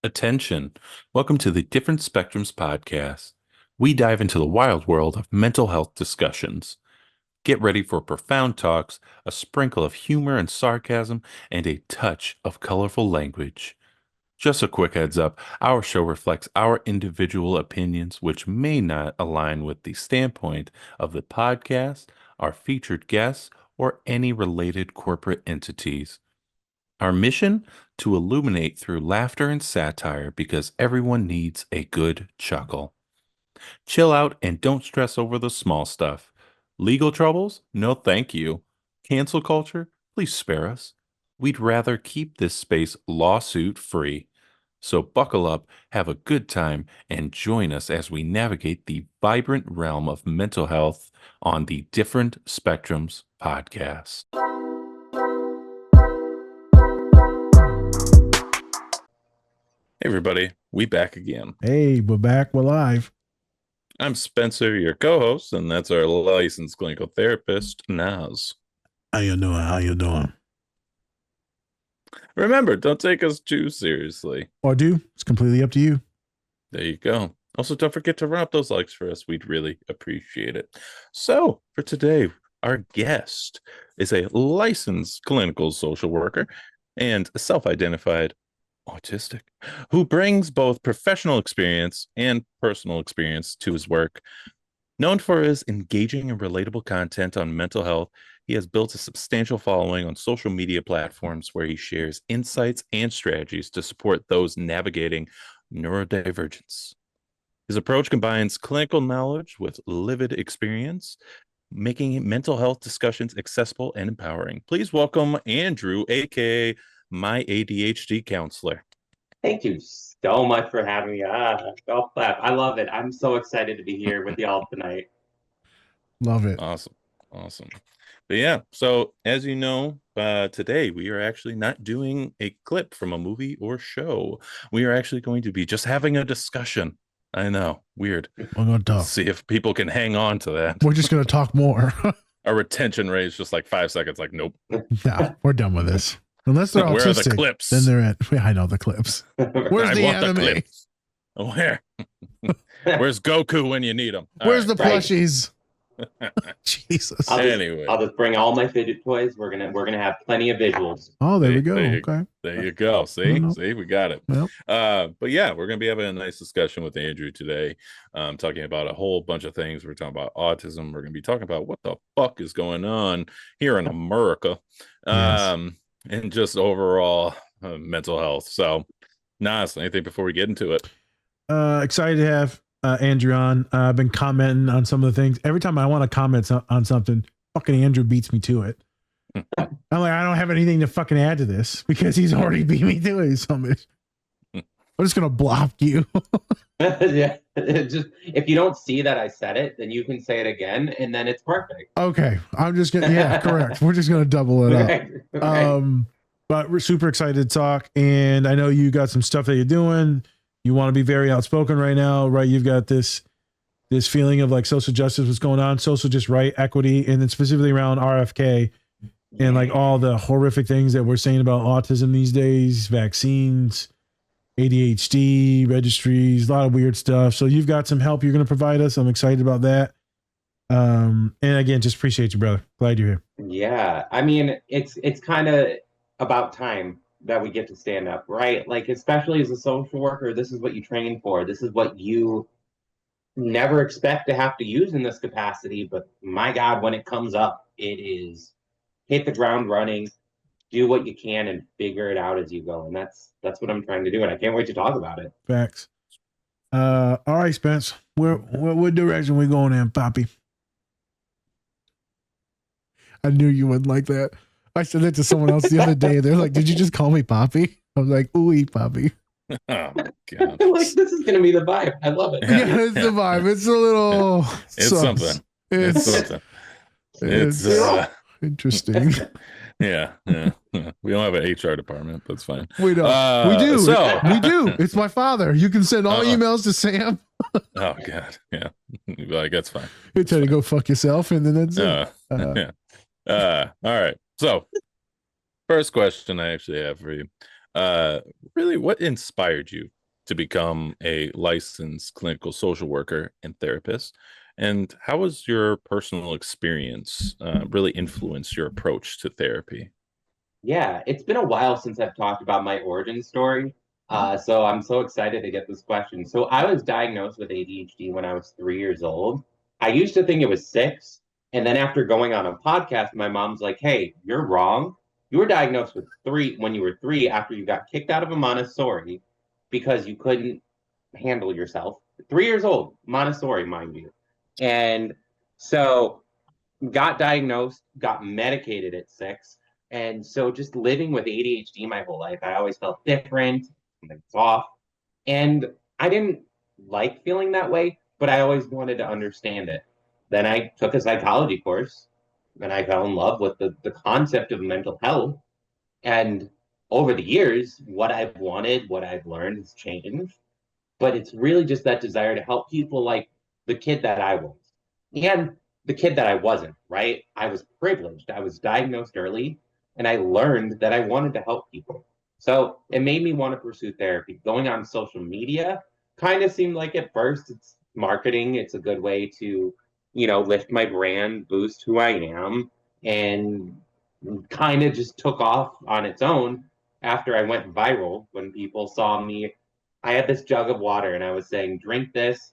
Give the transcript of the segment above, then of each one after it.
Attention. Welcome to the Different Spectrums podcast. We dive into the wild world of mental health discussions. Get ready for profound talks, a sprinkle of humor and sarcasm, and a touch of colorful language. Just a quick heads up, our show reflects our individual opinions, which may not align with the standpoint of the podcast, our featured guests, or any related corporate entities. Our mission? To illuminate through laughter and satire because everyone needs a good chuckle. Chill out and don't stress over the small stuff. Legal troubles? No, thank you. Cancel culture? Please spare us. We'd rather keep this space lawsuit free. So buckle up, have a good time, and join us as we navigate the vibrant realm of mental health on the Different Spectrums podcast. Hey everybody, we back again. Hey, we're back. We're live. I'm Spencer, your co-host, and that's our licensed clinical therapist, Naz. How you doing? How you doing? Remember, don't take us too seriously. Or do. It's completely up to you. There you go. Also, don't forget to run up those likes for us. We'd really appreciate it. So, for today, our guest is a licensed clinical social worker and a self-identified autistic who brings both professional experience and personal experience to his work. Known for his engaging and relatable content on mental health, he has built a substantial following on social media platforms where he shares insights and strategies to support those navigating neurodivergence. His approach combines clinical knowledge with lived experience, making mental health discussions accessible and empowering. Please welcome Andrew, aka MyADHDcounselor. Thank you so much for having me. Golf clap. I love it. I'm so excited to be here with y'all tonight. Love it. Awesome. But yeah, so as you know, today we are actually not doing a clip from a movie or show. We are actually going to be just having a discussion. I know, weird. We're going to talk. See if people can hang on to that. We're just going to talk more. Our retention rate is just like 5 seconds. Like, nope. Nah, we're done with this. Unless they're Where autistic, are the clips? then they're at. I know the clips. Where's the anime? clips. Where? Where's Goku when you need him? Where's the plushies? Jesus. I'll just bring all my fidget toys. We're gonna have plenty of visuals. Oh, there we go. Okay. There you go. See, we got it. Well. But yeah, we're gonna be having a nice discussion with Andrew today. Talking about a whole bunch of things. We're talking about autism. We're gonna be talking about what the fuck is going on here in America. Yes. And just overall mental health. So, Nas, anything before we get into it? Excited to have Andrew on. I've been commenting on some of the things. Every time I want to comment on something, fucking Andrew beats me to it. I'm like, I don't have anything to fucking add to this because he's already beat me to it so much. I'm just gonna block you. Yeah, just if you don't see that I said it, then you can say it again, and then it's perfect. Okay, I'm just gonna. Yeah, correct. We're just gonna double it up. Right. But we're super excited to talk, and I know you got some stuff that you're doing. You want to be very outspoken right now, right? You've got this feeling of like social justice, what's going on, social just right, equity, and then specifically around RFK and like all the horrific things that we're saying about autism these days, vaccines, ADHD registries, a lot of weird stuff. So you've got some help you're going to provide us. I'm excited about that. And again, just appreciate you, brother. Glad you're here. Yeah, I mean, it's kind of about time that we get to stand up, right? Like, especially as a social worker, this is what you train for. This is what you never expect to have to use in this capacity. But my God, when it comes up, it is hit the ground running, do what you can, and figure it out as you go. And that's what I'm trying to do, and I can't wait to talk about it. Facts. All right, Spence. What direction we going in, Poppy? I knew you wouldn't like that. I said that to someone else the other day. They're like, "Did you just call me Poppy?" I was like, "Ooh, Poppy." Oh my God. Like, this is gonna be the vibe. I love it. Yeah, it's the vibe. It's a little. It's something. It's something. It's interesting. Yeah. We don't have an HR department. That's fine. We don't. We do. So we do. It's my father. You can send all emails to Sam. Oh God. Yeah. Like that's fine. You tell you to go fuck yourself, and then that's it. Yeah. All right. So, first question I actually have for you. Uh, really, what inspired you to become a licensed clinical social worker and therapist? And how was your personal experience really influenced your approach to therapy? Yeah, it's been a while since I've talked about my origin story. So I'm so excited to get this question. So I was diagnosed with ADHD when I was 3 years old. I used to think it was six. And then after going on a podcast, my mom's like, hey, you're wrong. You were diagnosed with three when you were three after you got kicked out of a Montessori because you couldn't handle yourself. 3 years old, Montessori, mind you. And so got diagnosed, got medicated at six. And so just living with ADHD my whole life, I always felt different, something's off. And I didn't like feeling that way, but I always wanted to understand it. Then I took a psychology course and I fell in love with the concept of mental health. And over the years, what I've wanted, what I've learned has changed. But it's really just that desire to help people like the kid that I was. And the kid that I wasn't, right? I was privileged. I was diagnosed early and I learned that I wanted to help people. So it made me want to pursue therapy. Going on social media kind of seemed like at first it's marketing, it's a good way to, lift my brand, boost who I am, and kind of just took off on its own after I went viral when people saw me. I had this jug of water and I was saying, drink this,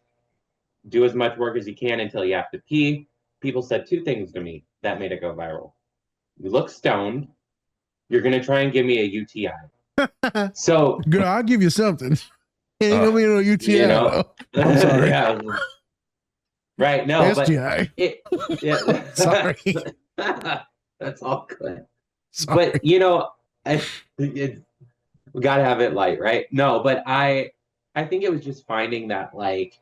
do as much work as you can until you have to pee. People said two things to me that made it go viral. You look stoned. You're going to try and give me a UTI. So, Good, I'll give you something. Ain't gonna be no UTI. I'm sorry. Yeah, right. No, SGI. But yeah. Sorry. That's all good. Sorry. But, we got to have it light, right? No, but I think it was just finding that like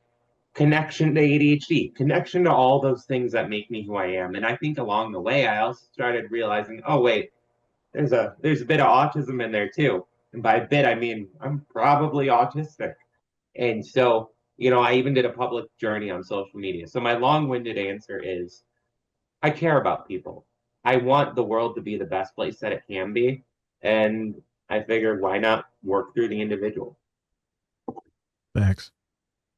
connection to ADHD, connection to all those things that make me who I am. And I think along the way, I also started realizing, oh wait, there's a bit of autism in there too. And by a bit, I mean I'm probably autistic. And so, I even did a public journey on social media. So my long-winded answer is I care about people. I want the world to be the best place that it can be. And I figured why not work through the individual? Thanks.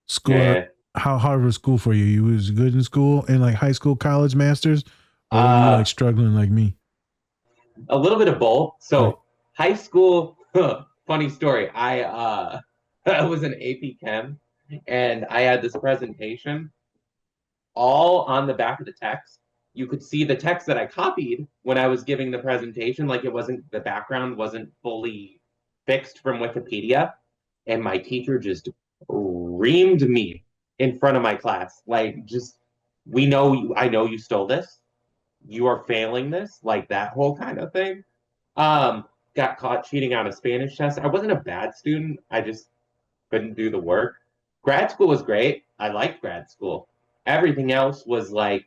School. Yeah. How hard was school for you? You was good in school in like high school, college, masters, or were you like struggling like me? A little bit of both. So high school, funny story. I I was an AP Chem and I had this presentation all on the back of the text. You could see the text that I copied when I was giving the presentation, like the background wasn't fully fixed from Wikipedia. And my teacher just reamed me in front of my class. Like, just, I know you stole this. You are failing this, like that whole kind of thing. Got caught cheating on a Spanish test. I wasn't a bad student. I just couldn't do the work. Grad school was great. I liked grad school. Everything else was like,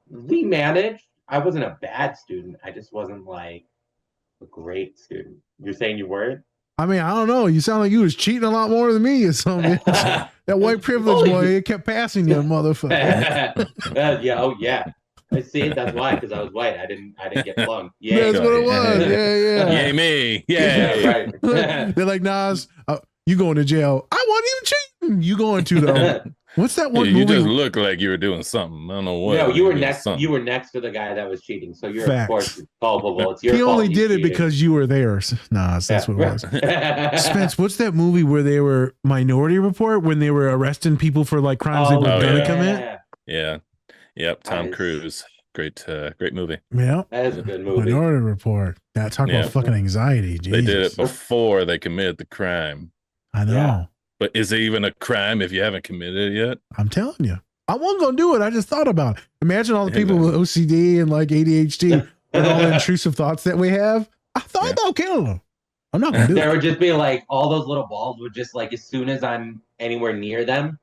we managed. I wasn't a bad student. I just wasn't like a great student. You're saying you weren't? I mean, I don't know. You sound like you was cheating a lot more than me or something. That white privilege boy, it kept passing you, motherfucker. Yeah, oh yeah. I see. That's why, because I was white. I didn't get flung. Yeah, that's what it was. Yeah. Yay me. Yeah. Right. They're like, Nas, you going to jail? I wasn't even cheating. You going to though? What's that one movie? You just look like you were doing something. I don't know what. No, you were next. Something. You were next to the guy that was cheating, so you're Facts. Of course culpable. It's your he fault. Only did it because you were there. Nas, that's what it was. Spence, what's that movie where they were Minority Report when they were arresting people for like crimes they were gonna commit? Yeah. Yep. Tom Cruise. Great movie. Yeah, that is a good movie. Minority Report. That talk about fucking anxiety. Jesus. They did it before they committed the crime. I know. Yeah. But is it even a crime if you haven't committed it yet? I'm telling you. I wasn't going to do it. I just thought about it. Imagine all the people with OCD and like ADHD and all the intrusive thoughts that we have. I thought about killing them. I'm not going to do it. There would just be like all those little balls would just like as soon as I'm anywhere near them.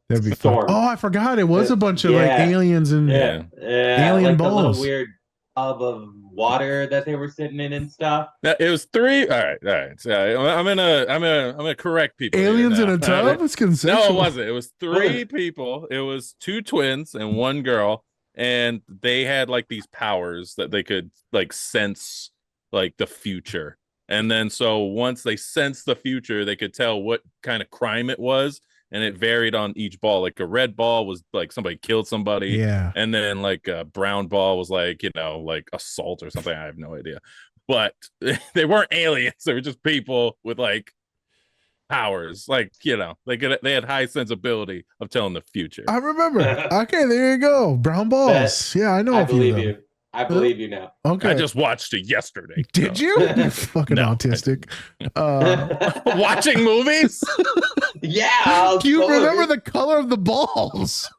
That'd be fun. Oh, I forgot. It was a bunch of like aliens and alien like balls. The little weird tub of water that they were sitting in and stuff. It was three. All right. So I'm gonna correct people. Aliens in a tub? It's consensual. No, it wasn't. It was three people. It was two twins and one girl, and they had like these powers that they could like sense like the future. And then so once they sensed the future, they could tell what kind of crime it was. And it varied on each ball. Like a red ball was like somebody killed somebody. Yeah. And then like a brown ball was like, like assault or something. I have no idea. But they weren't aliens. They were just people with like powers. Like, they had high sensibility of telling the future. I remember. Okay, there you go. Brown balls. Yeah, I know I a few of believe them. you. I believe you now. Okay. I just watched it yesterday. Did you? You fucking No. autistic. Watching movies? Yeah. Do you remember the color of the balls?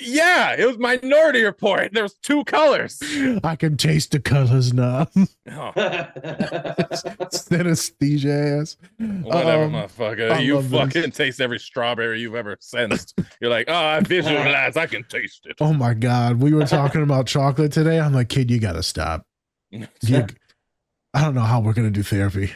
Yeah, it was Minority Report. There was 2 colors. I can taste the colors now. Oh, It's anesthesia ass. whatever, motherfucker. I You love this. fucking taste every strawberry you've ever sensed. You're like, oh, I visualize. I can taste it. Oh my God. We were talking about chocolate today. I'm like, kid, you got to stop. I don't know how we're going to do therapy.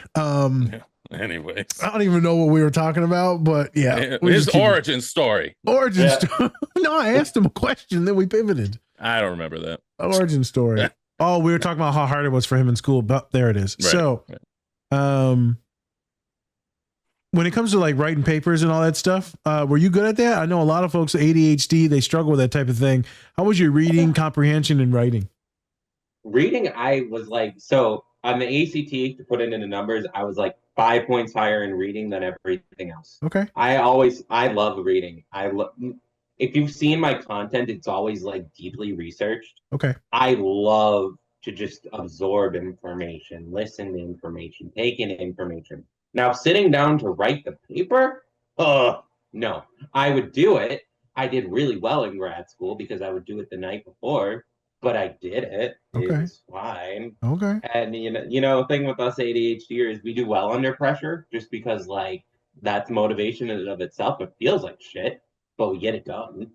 Anyways, I don't even know what we were talking about, but yeah. his origin story. Origin story. No, I asked him a question, then we pivoted. I don't remember that. Origin story. Oh, we were talking about how hard it was for him in school, but there it is. Right, So, when it comes to like writing papers and all that stuff, were you good at that? I know a lot of folks with ADHD, they struggle with that type of thing. How was your reading, comprehension, and writing? Reading, I was like, so on the ACT, to put it into numbers, I was like 5 points higher in reading than everything else. Okay. I love reading. If you've seen my content, it's always like deeply researched. Okay. I love to just absorb information, listen to information, take in information. Now, sitting down to write the paper, no. I would do it. I did really well in grad school because I would do it the night before, but I did it. Okay. It was fine. Okay. And the thing with us ADHDers, we do well under pressure just because like that's motivation in and of itself. It feels like shit, but we get it done.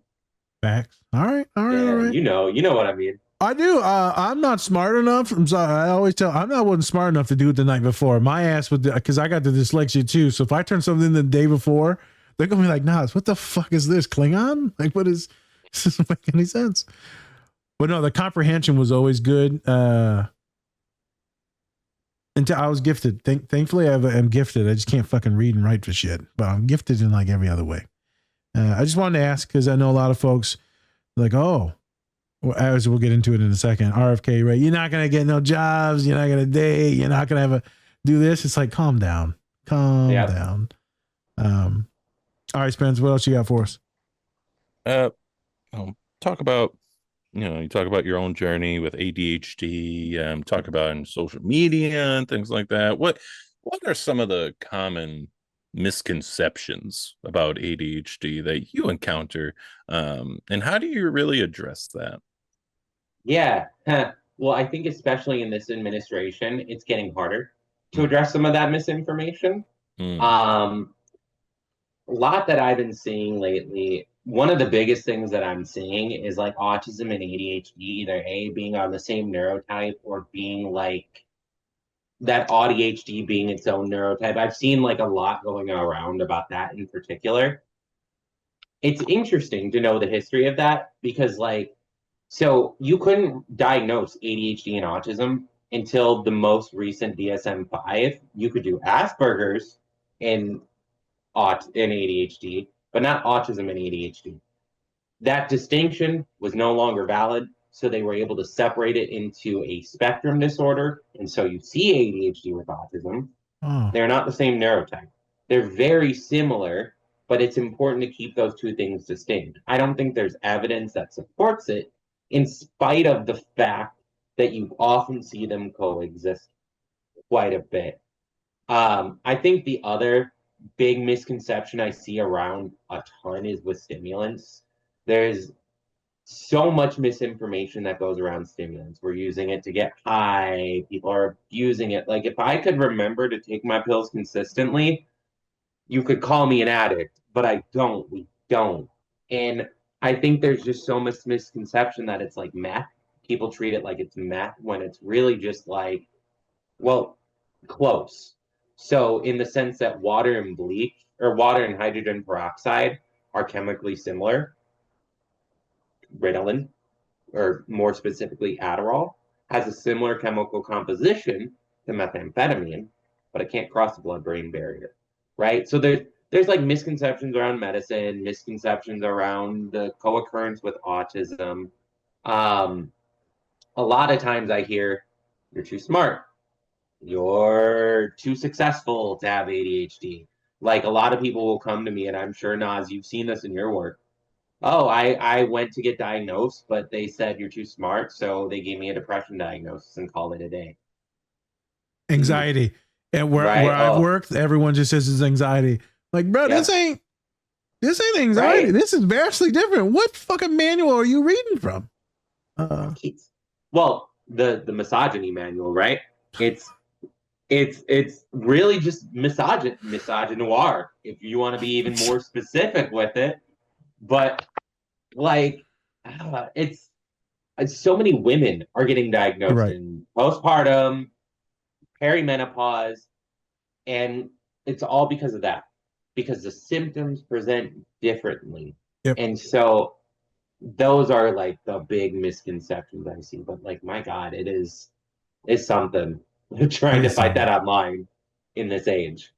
Facts. All right. Yeah, All right. you know what I mean. I do. I'm not smart enough. I'm sorry. I always tell wasn't smart enough to do it the night before. My ass would, because I got the dyslexia too. So if I turn something in the day before, they're gonna be like, "Nas, what the fuck is this? Klingon? Like, what is? This doesn't make any sense." But no, the comprehension was always good. Until I was gifted. Thankfully, I'm gifted. I just can't fucking read and write for shit. But I'm gifted in like every other way. I just wanted to ask because I know a lot of folks like, oh. Well, as we'll get into it in a second, RFK, right? You're not going to get no jobs. You're not going to date. You're not going to do this. It's like, calm down. Calm down. All right, Spence, what else you got for us? Talk about, you talk about your own journey with ADHD, talk about in social media and things like that. What are some of the common misconceptions about ADHD that you encounter? And how do you really address that? Yeah. Well, I think especially in this administration, it's getting harder to address some of that misinformation. A lot that I've been seeing lately, one of the biggest things that I'm seeing is like autism and ADHD, either being on the same neurotype or being like that ADHD being its own neurotype. I've seen like a lot going around about that in particular. It's interesting to know the history of that because like, so you couldn't diagnose ADHD and autism until the most recent DSM-5. You could do Asperger's and ADHD, but not autism and ADHD. That distinction was no longer valid, so they were able to separate it into a spectrum disorder. And so you see ADHD with autism. Oh. They're not the same neurotype. They're very similar, but it's important to keep those two things distinct. I don't think there's evidence that supports it, in spite of the fact that you often see them coexist quite a bit. I think the other big misconception I see around a ton is with stimulants. There's so much misinformation that goes around stimulants. We're using it to get high. People are abusing it. Like if I could remember to take my pills consistently, you could call me an addict, but I don't. We don't. And I think there's just so much misconception that it's like meth. People treat it like it's meth when it's really just like, well, close. So in the sense that water and bleach or water and hydrogen peroxide are chemically similar, Ritalin, or more specifically Adderall, has a similar chemical composition to methamphetamine, but it can't cross the blood-brain barrier, right? So there's like misconceptions around medicine, misconceptions around the co-occurrence with autism. A lot of times I hear, you're too smart, you're too successful to have ADHD. Like a lot of people will come to me, and I'm sure, Naz, you've seen this in your work. Oh, I went to get diagnosed, but they said you're too smart, so they gave me a depression diagnosis and called it a day. Anxiety. And where Right? I've Oh, worked, everyone just says it's anxiety. Like, bro, yeah, this ain't anxiety. right. This is vastly different. What fucking manual are you reading from? Well, the misogyny manual, right? It's really just misogynoir, if you want to be even more specific with it. But like, it's so many women are getting diagnosed Right. in postpartum, perimenopause, and it's all because of that, because the symptoms present differently. Yep. And so those are like the big misconceptions I see. But like, my God, it's something trying to fight that online in this age.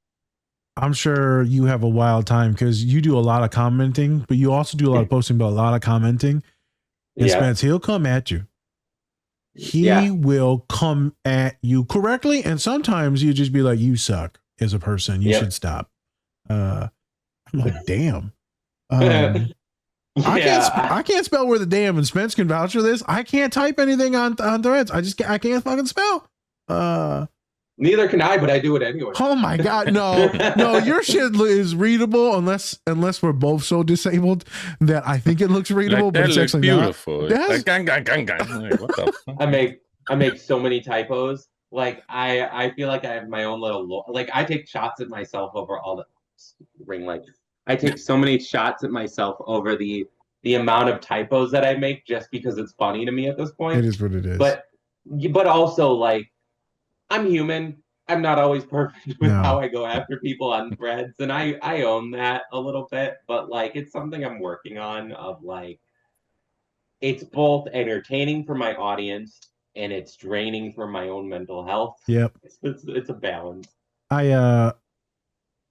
I'm sure you have a wild time because you do a lot of commenting, but you also do a lot of posting, but a lot of commenting. And Yeah. Spence, he'll come at you. He will come at you correctly. And sometimes you just be like, you suck as a person. You should stop. I'm like, damn. I can't spell where the damn, and Spence can vouch for this. I can't type anything on threads. I can't fucking spell. Neither can I, but I do it anyway. Oh my God, no, your shit is readable unless we're both so disabled that I think it looks readable, like, but it's actually beautiful. Not. Like, gang. Like, what the fuck? I make so many typos. Like I feel like I have my own little like I take shots at myself over all the ring light. I take so many shots at myself over the amount of typos that I make just because it's funny to me at this point. It is what it is. But also like, I'm human. I'm not always perfect with how I go after people on threads, and I own that a little bit. But like, it's something I'm working on. Of like, it's both entertaining for my audience and it's draining for my own mental health. Yep, it's a balance. A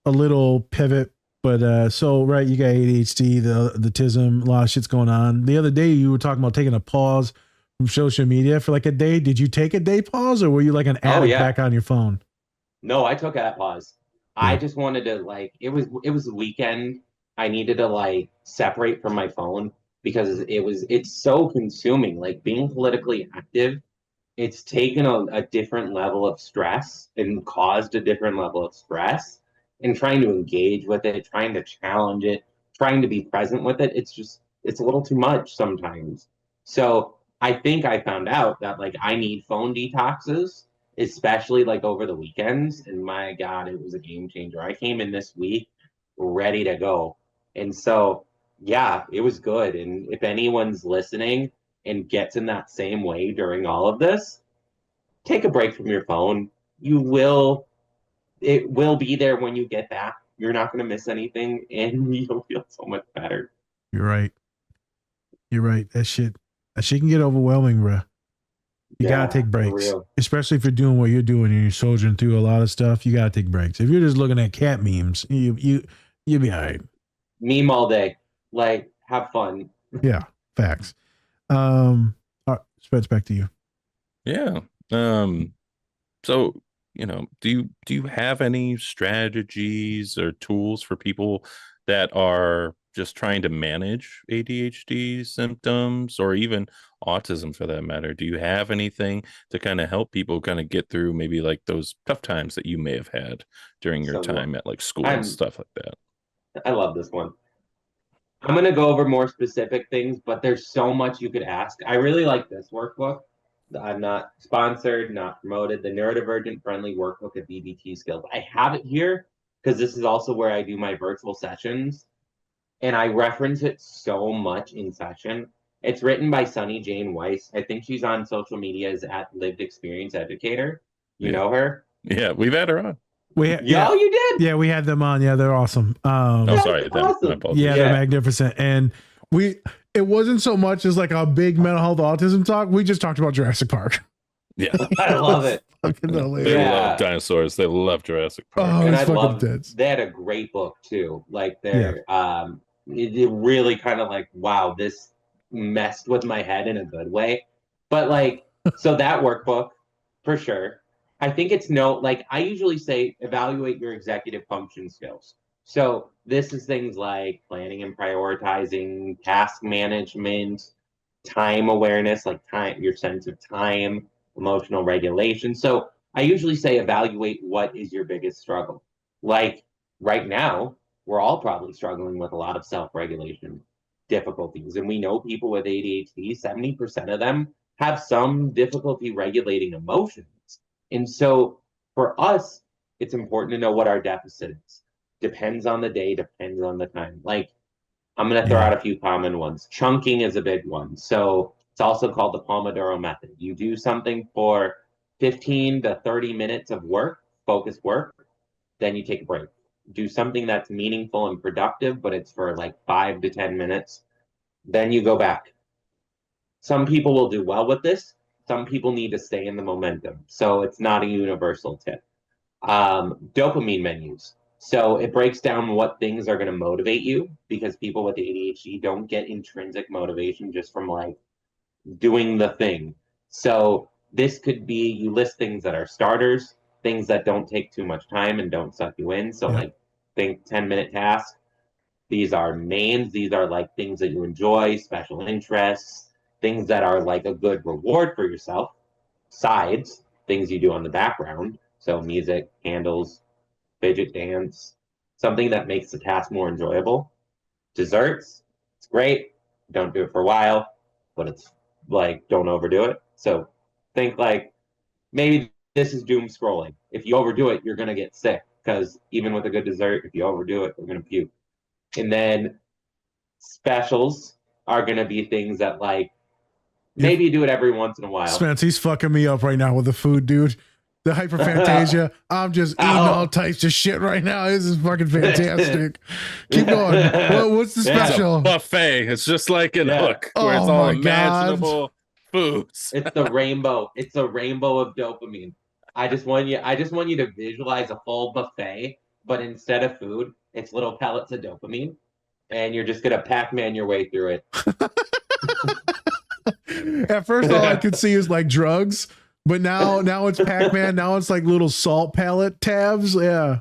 little pivot, but so right, you got ADHD, the autism, a lot of shit's going on. The other day, you were talking about taking a pause from social media for like a day. Did you take a day pause, or were you like an addict back on your phone? No, I took that pause. Yeah. I just wanted to like, it was the weekend. I needed to like separate from my phone because it's so consuming. Like being politically active, it's taken a different level of stress and caused a different level of stress, and trying to engage with it, trying to challenge it, trying to be present with it. It's a little too much sometimes. So I think I found out that like I need phone detoxes, especially like over the weekends. And my God, it was a game changer. I came in this week ready to go. And so, yeah, it was good. And if anyone's listening and gets in that same way during all of this, take a break from your phone. It will be there when you get back. You're not going to miss anything, and you'll feel so much better. You're right. That shit can get overwhelming, bro. You gotta take breaks, especially if you're doing what you're doing and you're soldiering through a lot of stuff. You gotta take breaks. If you're just looking at cat memes, you'll be all right. Meme all day, like have fun. Yeah, facts. Spreads back to you. Yeah. So, do you have any strategies or tools for people that are just trying to manage ADHD symptoms or even autism for that matter? Do you have anything to kind of help people kind of get through maybe like those tough times that you may have had during your time at like school and stuff like that? I love this one. I'm going to go over more specific things, but there's so much you could ask. I really like this workbook. I'm not sponsored, not promoted. The Neurodivergent Friendly Workbook of BBT Skills. I have it here because this is also where I do my virtual sessions, and I reference it so much in session. It's written by Sunny Jane Weiss. I think she's on social media as at Lived Experience Educator. You know her? Yeah, we've had her on. Oh, you did? Yeah, we had them on. Yeah, they're awesome. Sorry. Awesome. Yeah, they're magnificent. And it wasn't so much as like a big mental health autism talk. We just talked about Jurassic Park. Yeah. I love it. Fucking They hilarious. love Yeah. dinosaurs. They love Jurassic Park. Oh, And it's I fucking love intense. they had a great book too. Like Yeah. they're it really kind of like, wow, this messed with my head in a good way. But like, so that workbook for sure. I think it's no, like I usually say evaluate your executive function skills. So this is things like planning and prioritizing, task management, time awareness, like time, your sense of time, emotional regulation. So I usually say evaluate what is your biggest struggle. Like right now, we're all probably struggling with a lot of self-regulation difficulties. And we know people with ADHD, 70% of them have some difficulty regulating emotions. And so for us, it's important to know what our deficit is. Depends on the day, depends on the time. Like I'm going to throw Yeah. out a few common ones. Chunking is a big one. So it's also called the Pomodoro method. You do something for 15 to 30 minutes of work, focused work, then you take a break. Do something that's meaningful and productive, but it's for like 5 to 10 minutes. Then you go back. Some people will do well with this. Some people need to stay in the momentum. So it's not a universal tip. Dopamine menus. So it breaks down what things are going to motivate you because people with ADHD don't get intrinsic motivation just from like doing the thing. So this could be you list things that are starters, things that don't take too much time and don't suck you in. So Yep. like think 10-minute tasks. These are mains. These are like things that you enjoy, special interests, things that are like a good reward for yourself. Sides, things you do on the background. So music, candles, fidget dance, something that makes the task more enjoyable. Desserts, it's great. Don't do it for a while, but it's like don't overdo it. So think like maybe this is doom scrolling. If you overdo it, you're gonna get sick because even with a good dessert, if you overdo it, you're gonna puke. And then specials are gonna be things that like If maybe you do it every once in a while. Spence, he's fucking me up right now with the food, dude. The hyperphantasia. I'm just eating all Ow. types of shit right now. This is fucking fantastic. Keep going. What's the Yeah. It's a special? buffet. It's just like in Yeah. Hook, where it's Oh all my God. imaginable foods. It's the rainbow. It's a rainbow of dopamine. I just want you to visualize a full buffet, but instead of food, it's little pellets of dopamine, and you're just gonna Pac-Man your way through it. At first, all I could see is like drugs, but now it's Pac-Man. Now it's like little salt palette tabs. Yeah.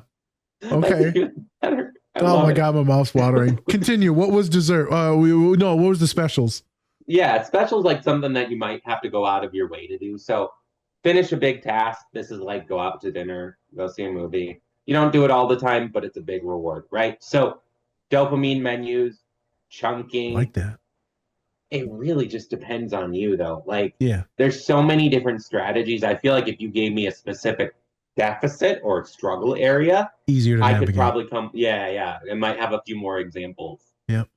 Okay. That's even better. I Oh love my it. God, my mouth's watering. Continue. What was dessert? No, what was the specials? Yeah, specials like something that you might have to go out of your way to do. So finish a big task. This is like go out to dinner, go see a movie. You don't do it all the time, but it's a big reward, right? So dopamine menus, I chunking. like that. It really just depends on you though. Like Yeah. there's so many different strategies. I feel like if you gave me a specific deficit or struggle area, Easier to I could navigate. probably come yeah. I might have a few more examples. Yep.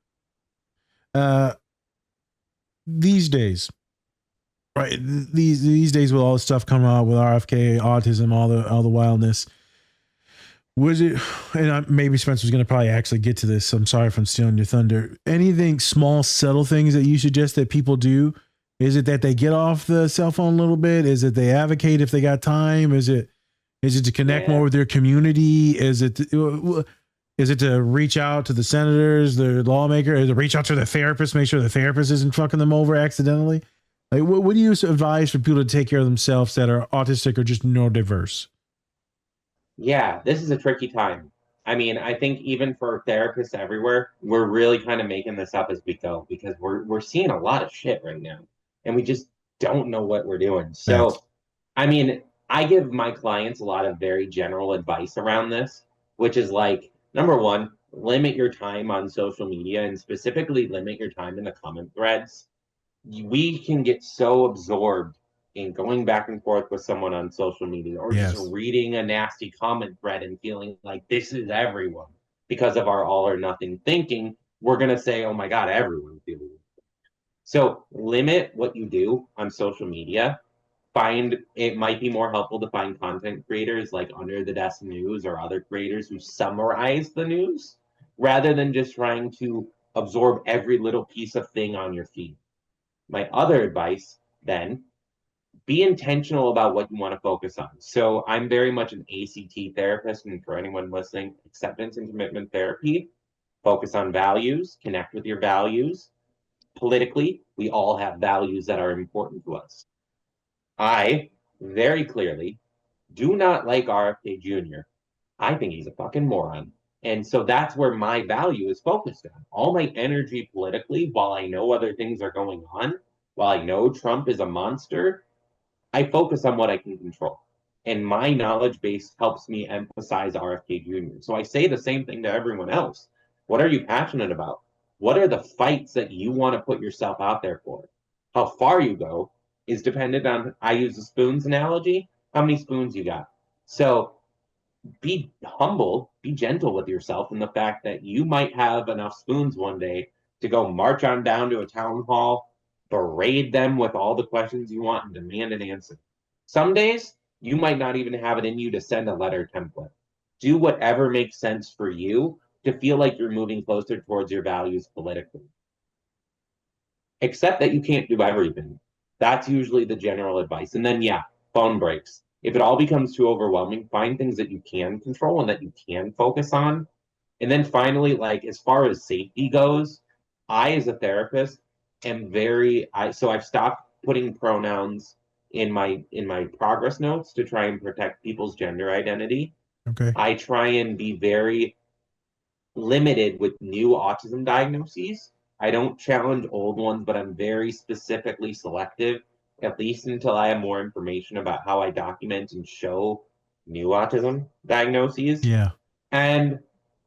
These days, right? These days with all the stuff coming out with RFK, autism, all the wildness. Was it? And maybe Spencer's going to probably actually get to this. So I'm sorry if I'm stealing your thunder. Anything small, subtle things that you suggest that people do? Is it that they get off the cell phone a little bit? Is it they advocate if they got time? Is it to connect more with their community? Is it to reach out to the senators, the lawmaker? Is it to reach out to the therapist, make sure the therapist isn't fucking them over accidentally? Like, what do you advise for people to take care of themselves that are autistic or just neurodiverse? Yeah, this is a tricky time. I mean, I think even for therapists everywhere, we're really kind of making this up as we go because we're seeing a lot of shit right now, and we just don't know what we're doing. Facts. So, I mean, I give my clients a lot of very general advice around this, which is like number one, limit your time on social media and specifically limit your time in the comment threads. We can get so absorbed in going back and forth with someone on social media or Yes. just reading a nasty comment thread and feeling like this is everyone because of our all or nothing thinking. We're going to say, oh my God, everyone's feeling it. So limit what you do on social media. Find it might be more helpful to find content creators like Under the Desk News or other creators who summarize the news rather than just trying to absorb every little piece of thing on your feed. My other advice then be intentional about what you want to focus on. So I'm very much an ACT therapist, and for anyone listening, acceptance and commitment therapy. Focus on values, connect with your values. Politically, we all have values that are important to us. I very clearly do not like RFK Jr. I think he's a fucking moron. And so that's where my value is focused on. All my energy politically, while I know other things are going on, while I know Trump is a monster, I focus on what I can control. And my knowledge base helps me emphasize RFK Jr. So I say the same thing to everyone else. What are you passionate about? What are the fights that you want to put yourself out there for? How far you go is dependent on, I use the spoons analogy, how many spoons you got. So be humble, be gentle with yourself in the fact that you might have enough spoons one day to go march on down to a town hall, berate them with all the questions you want, and demand an answer. Some days, you might not even have it in you to send a letter template. Do whatever makes sense for you to feel like you're moving closer towards your values politically. Accept that you can't do everything. That's usually the general advice. And then, yeah, phone breaks. If it all becomes too overwhelming, find things that you can control and that you can focus on. And then finally, like as far as safety goes, I as a therapist am so I've stopped putting pronouns in my progress notes to try and protect people's gender identity. Okay. I try and be very limited with new autism diagnoses. I don't challenge old ones, but I'm very specifically selective, at least until I have more information about how I document and show new autism diagnoses. Yeah. And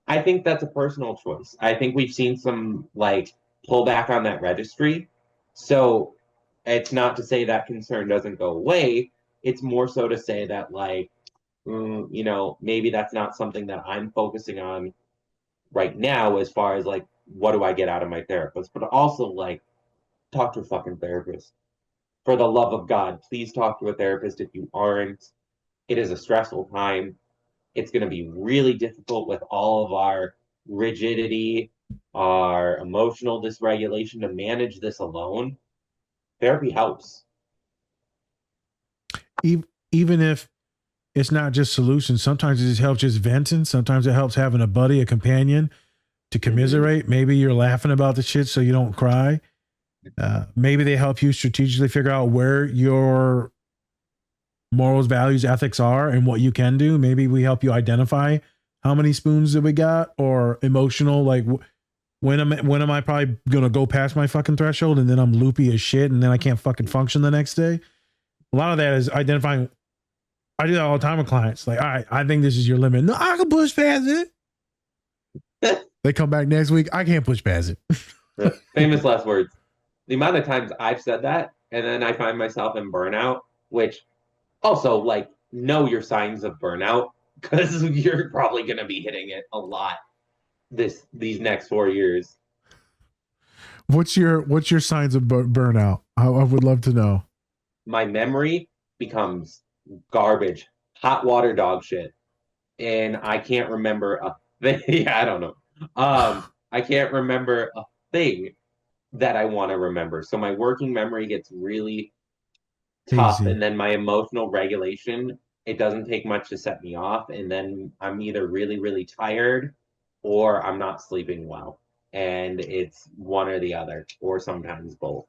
I think that's a personal choice. I think we've seen some like pullback on that registry. So it's not to say that concern doesn't go away. It's more so to say that like, maybe that's not something that I'm focusing on right now as far as like what do I get out of my therapist, but also like talk to a fucking therapist. For the love of God, please talk to a therapist if you aren't. It is a stressful time. It's going to be really difficult with all of our rigidity, our emotional dysregulation to manage this alone. Therapy helps. Even if it's not just solutions, sometimes it just helps just venting. Sometimes it helps having a buddy, a companion to commiserate. Mm-hmm. Maybe you're laughing about the shit so you don't cry. Maybe they help you strategically figure out where your morals, values, ethics are and what you can do. Maybe we help you identify how many spoons that we got, or emotional, like when am I probably gonna go past my fucking threshold and then I'm loopy as shit and then I can't fucking function the next day. A lot of that is identifying. I do that all the time with clients. Like, all right, I think this is your limit. No, I can push past it. They come back next week. I can't push past it. Famous last words. The amount of times I've said that, and then I find myself in burnout, which also like know your signs of burnout because you're probably going to be hitting it a lot these next 4 years. What's your signs of burnout? I would love to know. My memory becomes garbage, hot water dog shit, and I can't remember a thing. Yeah, I don't know. I can't remember a thing that I want to remember. So my working memory gets really tough, Easy. and then my emotional regulation, it doesn't take much to set me off, and then I'm either really, really tired or I'm not sleeping well. And it's one or the other, or sometimes both.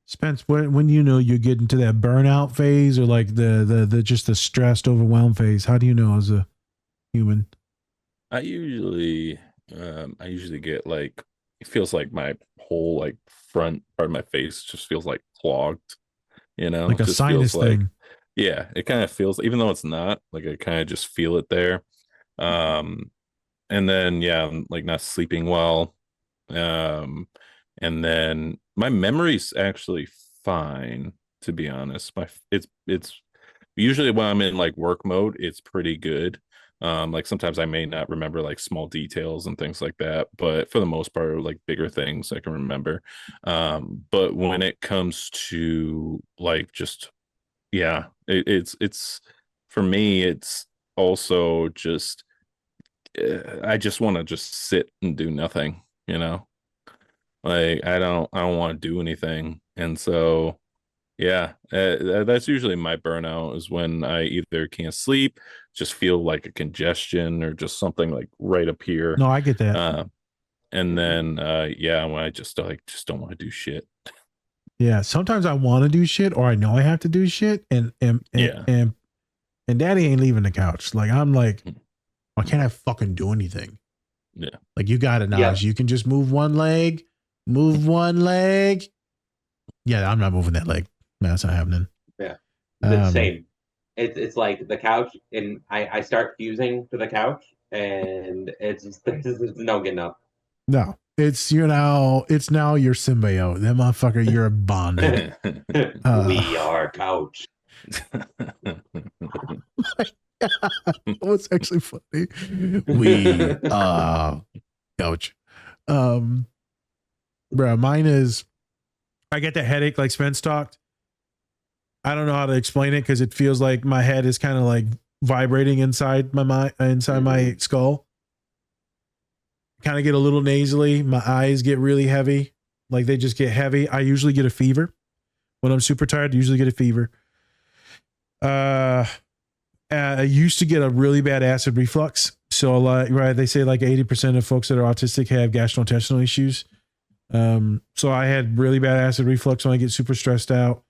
Spence, when you know you're getting to that burnout phase or like the just the stressed, overwhelmed phase, how do you know as a human? I usually get like, it feels like my whole like front part of my face just feels like clogged, Like a just sinus feels like, thing. yeah, it kind of feels, even though it's not, like I kind of just feel it there. Um, and then yeah, I'm like not sleeping well. Um, and then my memory's actually fine, to be honest. It's usually when I'm in like work mode, it's pretty good. Like sometimes I may not remember like small details and things like that, but for the most part, like bigger things I can remember. But when it comes to like just, yeah, it's for me, it's also just I just want to just sit and do nothing. Like I don't want to do anything, and so Yeah, that's usually my burnout is when I either can't sleep, just feel like a congestion or just something like right up here. No, I get that. Uh, and then yeah, when I just don't want to do shit. Yeah, sometimes I want to do shit or I know I have to do shit, Yeah. and Daddy ain't leaving the couch. Like I'm like, why can't I fucking do anything? Yeah. Like you got it, Yeah. Naj. You can just move one leg, move one leg. Yeah, I'm not moving that leg. No, that's not happening. Yeah. The same. It's like the couch, and I start fusing to the couch, and it's just there's no getting up. No, it's now your symbiote. That motherfucker, you're bonded. We are couch. What's actually funny? We couch. Bro, mine is I get the headache like Spence talked. I don't know how to explain it because it feels like my head is kind of like vibrating inside my mind, inside my skull. Kind of get a little nasally. My eyes get really heavy. Like they just get heavy. I usually get a fever. When I'm super tired, I usually get a fever. I used to get a really bad acid reflux. So right, they say like 80% of folks that are autistic have gastrointestinal issues. So I had really bad acid reflux when I get super stressed out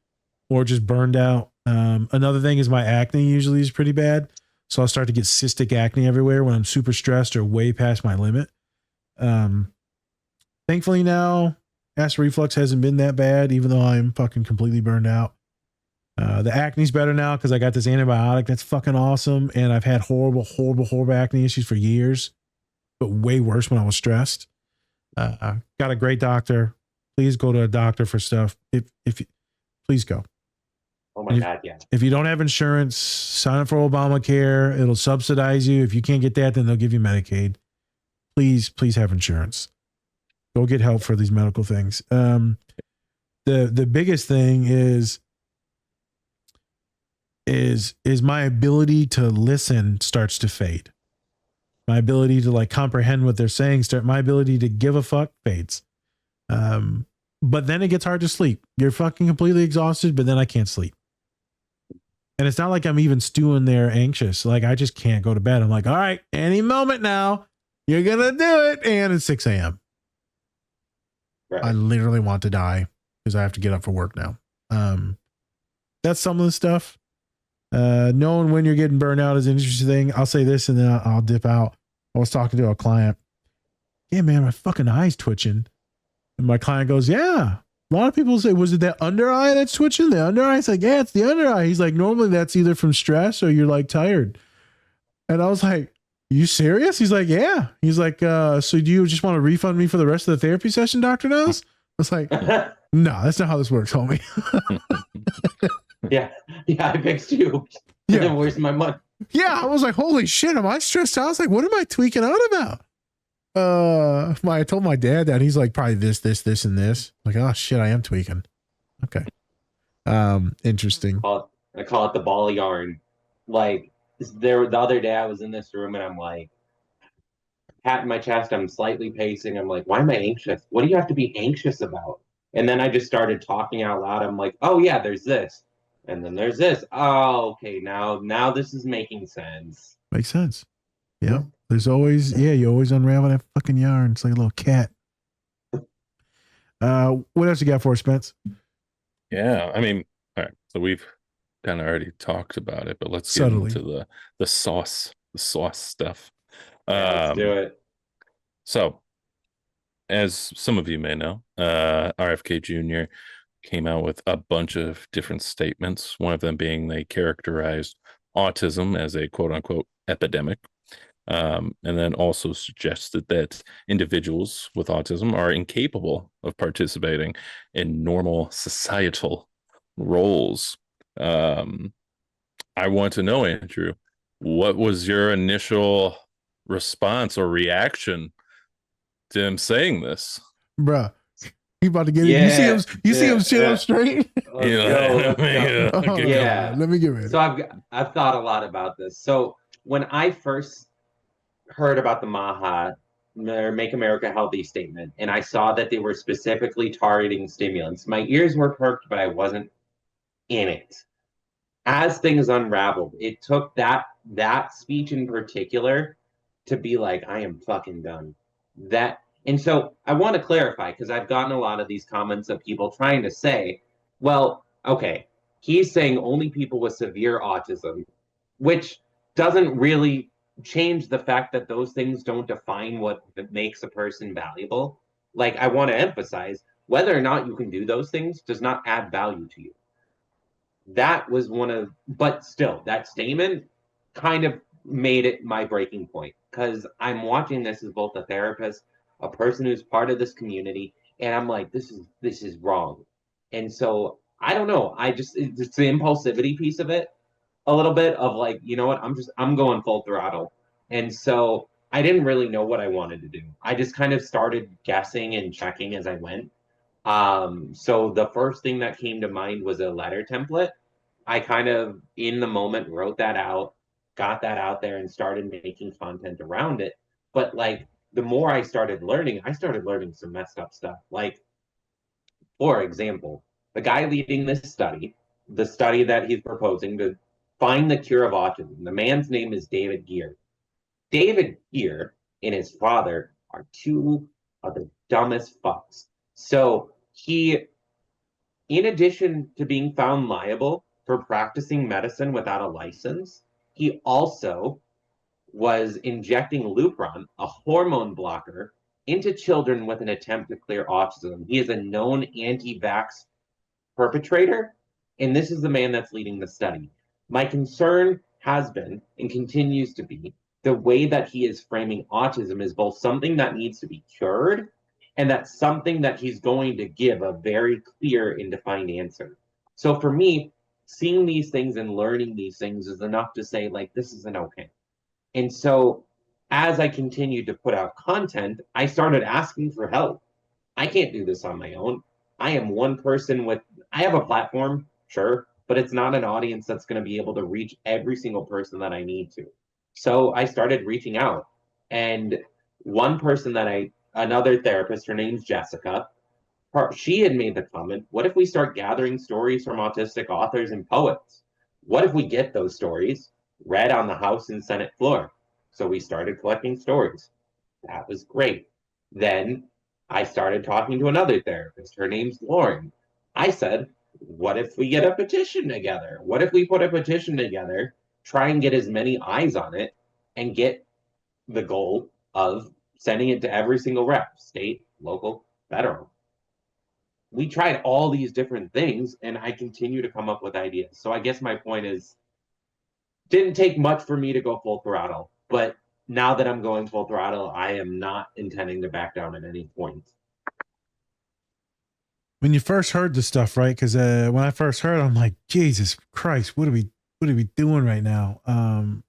or just burned out. Another thing is my acne usually is pretty bad. So I'll start to get cystic acne everywhere when I'm super stressed or way past my limit. Thankfully now acid reflux hasn't been that bad, even though I'm fucking completely burned out. The acne's better now because I got this antibiotic that's fucking awesome. And I've had horrible acne issues for years, but way worse when I was stressed. Got a great doctor. Please go to a doctor for stuff. Please go. Oh my God, yeah. If you don't have insurance, sign up for Obamacare. It'll subsidize you. If you can't get that, then they'll give you Medicaid. Please have insurance. Go get help for these medical things. The biggest thing is my ability to listen starts to fade. My ability to like comprehend what they're saying my ability to give a fuck fades. But then it gets hard to sleep. You're fucking completely exhausted, but then I can't sleep. And it's not like I'm even stewing there anxious. Like I just can't go to bed. I'm like, all right, any moment now, you're going to do it. And it's 6 a.m. Right. I literally want to die because I have to get up for work now. That's some of the stuff. Knowing when you're getting burned out is an interesting thing. I'll say this and then I'll dip out. I was talking to a client. Yeah, man, my fucking eye's twitching. And my client goes, yeah. A lot of people say, was it that under eye that's twitching? The under eye? It's like, yeah, it's the under eye. He's like, normally that's either from stress or you're like tired. And I was like, you serious? He's like, yeah. He's like, so do you just want to refund me for the rest of the therapy session, Dr. Nose? I was like, no, that's not how this works, homie. Yeah, I fixed you. Yeah. Where's my money? Yeah, I was like, holy shit, am I stressed out? I was like, what am I tweaking out about? I told my dad that. He's like, probably this, and this. I'm like, oh shit, I am tweaking. Okay. Interesting. I call it the ball of yarn. Like the other day I was in this room and I'm like, patting my chest, I'm slightly pacing. I'm like, why am I anxious? What do you have to be anxious about? And then I just started talking out loud. I'm like, oh yeah, there's this. And then there's this. Oh, okay. Now this is making sense. Makes sense. Yeah. There's always, you always unravel that fucking yarn. It's like a little cat. What else you got for us, Spence? Yeah. I mean, all right. So we've kind of already talked about it, but let's get into the sauce stuff. Let's do it. So, as some of you may know, RFK Jr. came out with a bunch of different statements, one of them being they characterized autism as a quote unquote epidemic, and then also suggested that individuals with autism are incapable of participating in normal societal roles. I want to know, Andrew, what was your initial response or reaction to him saying this? Bruh, he about to get it. You see him sit up straight? Let me give it. So I've thought a lot about this. So when I first heard about the MAHA, or Make America Healthy statement, and I saw that they were specifically targeting stimulants, my ears were perked, but I wasn't in it. As things unraveled, it took that speech in particular to be like, I am fucking done. And so I want to clarify because I've gotten a lot of these comments of people trying to say, well, okay, he's saying only people with severe autism, which doesn't really change the fact that those things don't define what makes a person valuable. Like, I want to emphasize whether or not you can do those things does not add value to you. That was but still, that statement kind of made it my breaking point because I'm watching this as both a therapist, a person who's part of this community, and I'm like, this is wrong. And so I don't know. It's the impulsivity piece of it, a little bit of like, you know what, I'm going full throttle. And so I didn't really know what I wanted to do. I just kind of started guessing and checking as I went. So the first thing that came to mind was a letter template. I kind of, in the moment, wrote that out, got that out there, and started making content around it. But like, the more I started learning some messed up stuff. Like, for example, the guy leading this study, the study that he's proposing to find the cure of autism, the man's name is David Gear. David Gear and his father are two of the dumbest fucks. So he, in addition to being found liable for practicing medicine without a license, he also was injecting Lupron, a hormone blocker, into children with an attempt to clear autism. He is a known anti-vax perpetrator, and this is the man that's leading the study. My concern has been and continues to be the way that he is framing autism is both something that needs to be cured and that's something that he's going to give a very clear and defined answer. So for me, seeing these things and learning these things is enough to say, like, this isn't okay. And so as I continued to put out content, I started asking for help. I can't do this on my own. I am one person I have a platform, sure, but it's not an audience that's going to be able to reach every single person that I need to. So I started reaching out. And one person another therapist, her name's Jessica, she had made the comment, what if we start gathering stories from autistic authors and poets? What if we get those stories read on the House and Senate floor? So we started collecting stories. That was great. Then I started talking to another therapist. Her name's Lauren. I said, what if we get a petition together? What if we put a petition together, try and get as many eyes on it, and get the goal of sending it to every single rep, state, local, federal. We tried all these different things, and I continue to come up with ideas. So I guess my point is, didn't take much for me to go full throttle, but now that I'm going full throttle, I am not intending to back down at any point. When you first heard the stuff, right? Because when I first heard, I'm like, Jesus Christ, what are we doing right now? And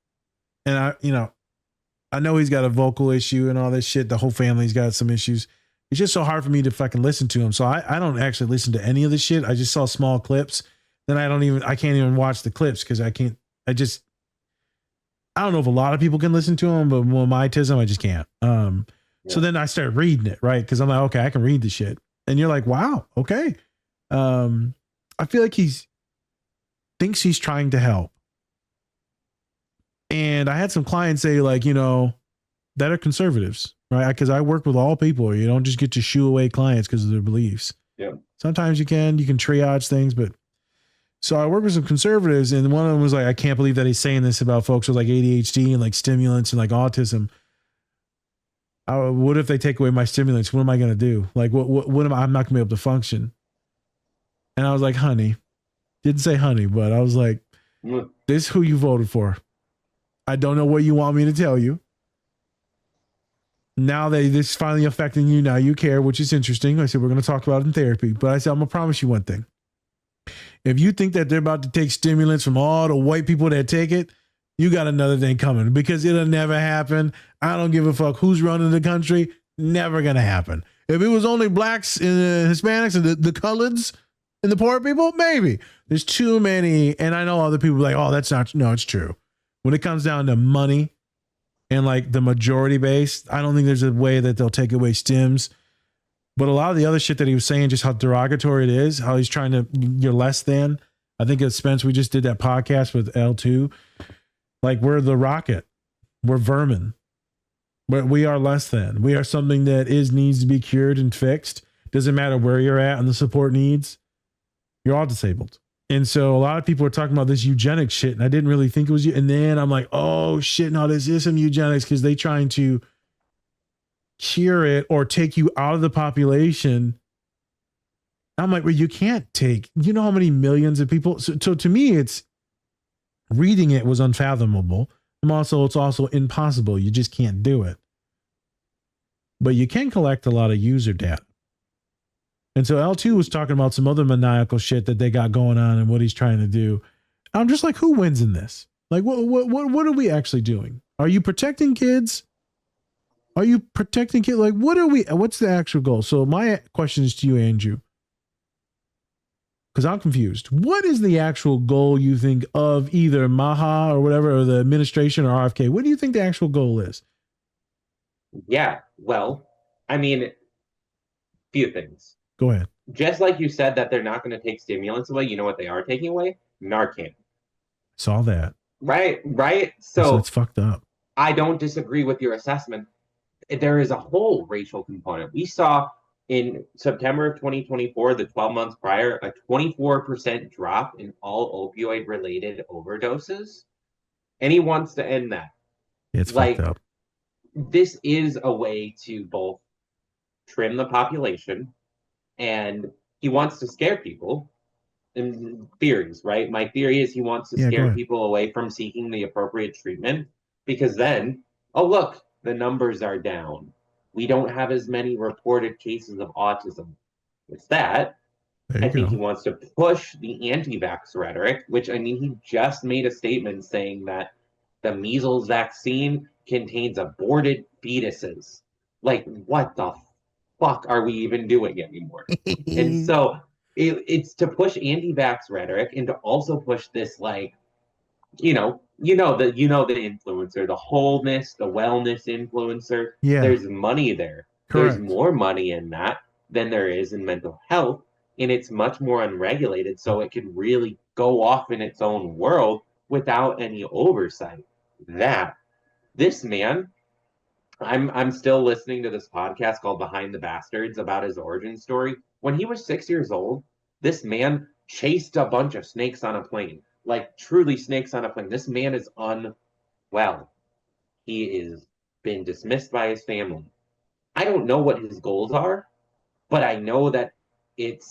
I know he's got a vocal issue and all this shit. The whole family's got some issues. It's just so hard for me to fucking listen to him. So I don't actually listen to any of this shit. I just saw small clips. Then I can't even watch the clips because I don't know if a lot of people can listen to him, but with my autism, I just can't. So then I started reading it, right? Because I'm like, okay, I can read the shit. And you're like, wow, okay. I feel like thinks he's trying to help. And I had some clients say, like, that are conservatives, right? Because I work with all people. You don't just get to shoo away clients because of their beliefs. Yeah. Sometimes you can triage things, but so I work with some conservatives, and one of them was like, I can't believe that he's saying this about folks with like ADHD and like stimulants and like autism. What if they take away my stimulants? What am I going to do? Like, what am I'm not going to be able to function. And I was like, honey, didn't say honey, but I was like, this is who you voted for. I don't know what you want me to tell you. Now that this is finally affecting you, now you care, which is interesting. I said, we're going to talk about it in therapy, but I said, I'm going to promise you one thing. If you think that they're about to take stimulants from all the white people that take it, you got another thing coming because it'll never happen. I don't give a fuck who's running the country. Never going to happen. If it was only blacks and Hispanics and the coloreds and the poor people, maybe. There's too many. And I know other people are like, oh, that's not, no, it's true. When it comes down to money and like the majority base, I don't think there's a way that they'll take away stims. But a lot of the other shit that he was saying, just how derogatory it is, how he's trying to, you're less than. I think at Spence, we just did that podcast with L2. Like, we're the rocket. We're vermin. We are less than. We are something that needs to be cured and fixed. Doesn't matter where you're at on the support needs. You're all disabled. And so a lot of people are talking about this eugenics shit, and I didn't really think it was you. And then I'm like, oh shit, no, this is some eugenics because they trying to cure it or take you out of the population. I'm like, well, you can't take, you know how many millions of people. So to me, it's reading it was unfathomable. It's also impossible. You just can't do it. But you can collect a lot of user data. And so L2 was talking about some other maniacal shit that they got going on and what he's trying to do. I'm just like, who wins in this? Like, what are we actually doing? Are you protecting kids? Are you protecting kids? Like, what's the actual goal? So my question is to you, Andrew, because I'm confused. What is the actual goal you think of either Maha or whatever, or the administration or RFK? What do you think the actual goal is? Yeah, well, I mean, few things. Go ahead. Just like you said that they're not going to take stimulants away, you know what they are taking away? Narcan. Saw that. Right? So it's fucked up. I don't disagree with your assessment. There is a whole racial component. We saw in September of 2024, the 12 months prior, a 24% drop in all opioid-related overdoses. And he wants to end that. It's fucked up. This is a way to both trim the population, and he wants to scare people in theories, right? My theory is he wants to scare people away from seeking the appropriate treatment, because then, oh, look, the numbers are down. We don't have as many reported cases of autism. It's that. I think he wants to push the anti-vax rhetoric, which, I mean, he just made a statement saying that the measles vaccine contains aborted fetuses. Like, what the fuck are we even doing anymore? And so it's to push anti-vax rhetoric and to also push this, like, the influencer, the wholeness, the wellness influencer. Yeah. There's money there. Correct. There's more money in that than there is in mental health, and it's much more unregulated, so it can really go off in its own world without any oversight. This man, I'm still listening to this podcast called Behind the Bastards about his origin story. When he was 6 years old, this man chased a bunch of snakes on a plane. Like, truly snakes on a plane. This man is unwell. He is been dismissed by his family. I don't know what his goals are, but I know that it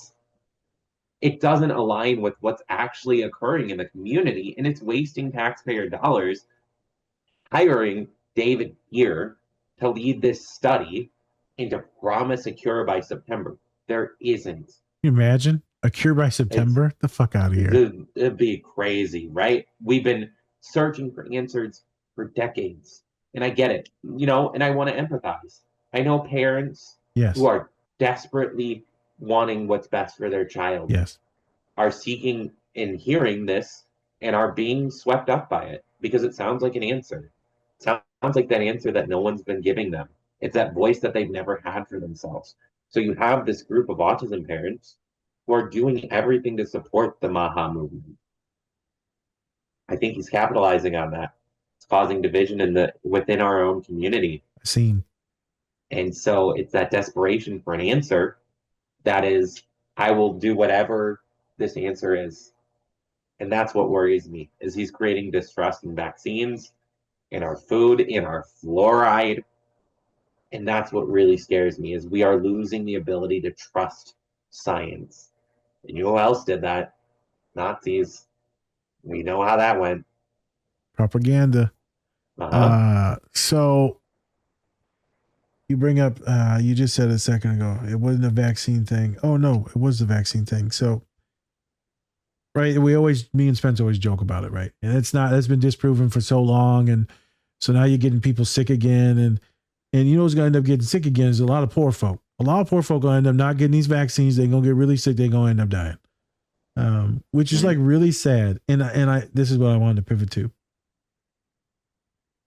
doesn't align with what's actually occurring in the community, and it's wasting taxpayer dollars hiring David here to lead this study and to promise a cure by September. There isn't. Can you imagine a cure by September? The fuck out of here. It'd be crazy, right? We've been searching for answers for decades, and I get it, and I want to empathize. I know parents who are desperately wanting what's best for their child are seeking and hearing this and are being swept up by it because it sounds like an answer. It sounds like that answer that no one's been giving them. It's that voice that they've never had for themselves. So you have this group of autism parents who are doing everything to support the Maha movement. I think he's capitalizing on that. It's causing division within our own community. And so it's that desperation for an answer that is, I will do whatever this answer is. And that's what worries me, is he's creating distrust in vaccines, in our food, in our fluoride. And that's what really scares me, is we are losing the ability to trust science. And you know who else did that? Nazis. We know how that went. Propaganda. So you bring up, you just said a second ago, it wasn't a vaccine thing. Oh no, it was the vaccine thing. So, right. Me and Spence always joke about it. Right. And that's been disproven for so long. And so now you're getting people sick again. And you know who's going to end up getting sick again is a lot of poor folk. A lot of poor folk going to end up not getting these vaccines. They're going to get really sick. They're going to end up dying. Which is like really sad. And this is what I wanted to pivot to.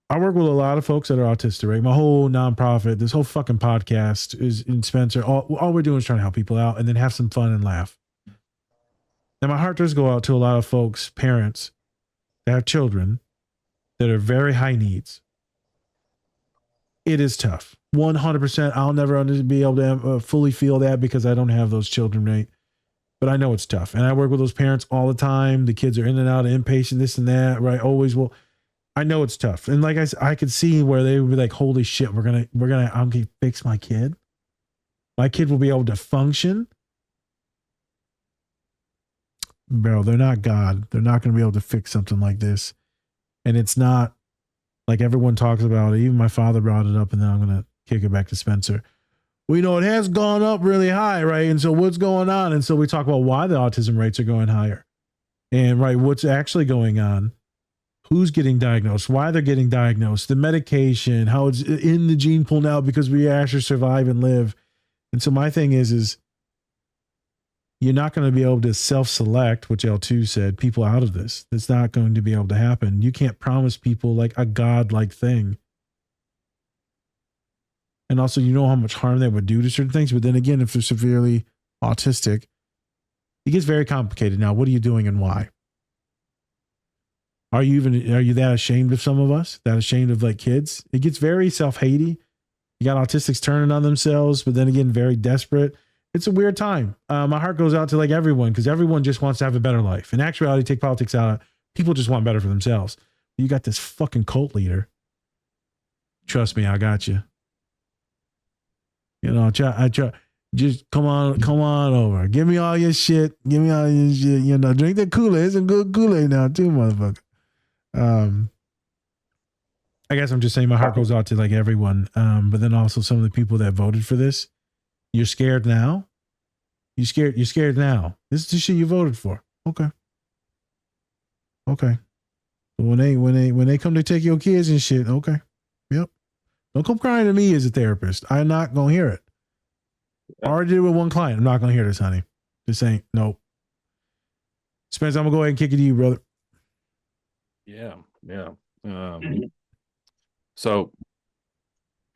I work with a lot of folks that are autistic, right? My whole nonprofit, this whole fucking podcast is in Spencer. All we're doing is trying to help people out and then have some fun and laugh. And my heart does go out to a lot of folks, parents that have children that are very high needs. It is tough. 100%. I'll never be able to fully feel that because I don't have those children, right? But I know it's tough. And I work with those parents all the time. The kids are in and out of inpatient, this and that, right? Always will. I know it's tough. And like I said, I could see where they would be like, holy shit, I'm gonna fix my kid. My kid will be able to function. Bro, they're not God. They're not going to be able to fix something like this. And it's not like everyone talks about it. Even my father brought it up, and then I'm going to kick it back to Spencer. We know it has gone up really high, right? And so what's going on? And so we talk about why the autism rates are going higher. And right, what's actually going on? Who's getting diagnosed? Why they're getting diagnosed? The medication, how it's in the gene pool now because we actually survive and live. And so my thing is you're not going to be able to self-select, which L2 said, people out of this. It's not going to be able to happen. You can't promise people like a God-like thing. And also, you know how much harm that would do to certain things. But then again, if they're severely autistic, it gets very complicated. Now, what are you doing and why? Are you that ashamed of some of us? That ashamed of like kids? It gets very self-hatey. You got autistics turning on themselves, but then again, very desperate. It's a weird time. My heart goes out to like everyone because everyone just wants to have a better life. In actuality, take politics out. People just want better for themselves. You got this fucking cult leader. Trust me, I got you. You know, I try. Just come on over. Give me all your shit. Give me all your shit. You know, drink the Kool-Aid. It's a good Kool-Aid now too, motherfucker. I guess I'm just saying my heart goes out to like everyone. But then also some of the people that voted for this. You're scared now? You're scared now. This is the shit you voted for. Okay. But when they come to take your kids and shit, okay. Yep. Don't come crying to me as a therapist. I'm not gonna hear it. I already did it with one client. I'm not gonna hear this, honey. This ain't nope. Spence, I'm gonna go ahead and kick it to you, brother. Yeah. So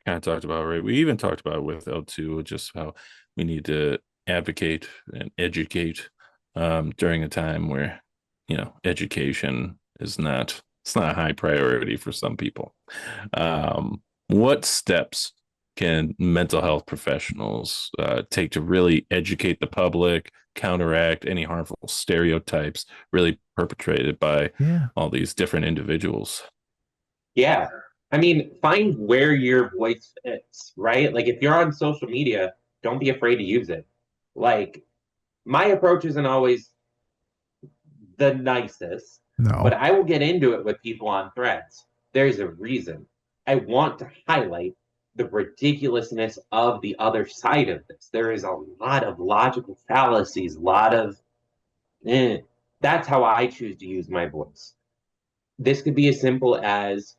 kind of talked about, right? We even talked about with L2 just how we need to advocate and educate during a time where, you know, education is not a high priority for some people. What steps can mental health professionals take to really educate the public, counteract any harmful stereotypes really perpetrated by all these different individuals? Yeah. I mean, find where your voice fits, right? Like if you're on social media, don't be afraid to use it. Like my approach isn't always the nicest, but I will get into it with people on threads. There's a reason. I want to highlight the ridiculousness of the other side of this. There is a lot of logical fallacies, a lot of that's how I choose to use my voice. This could be as simple as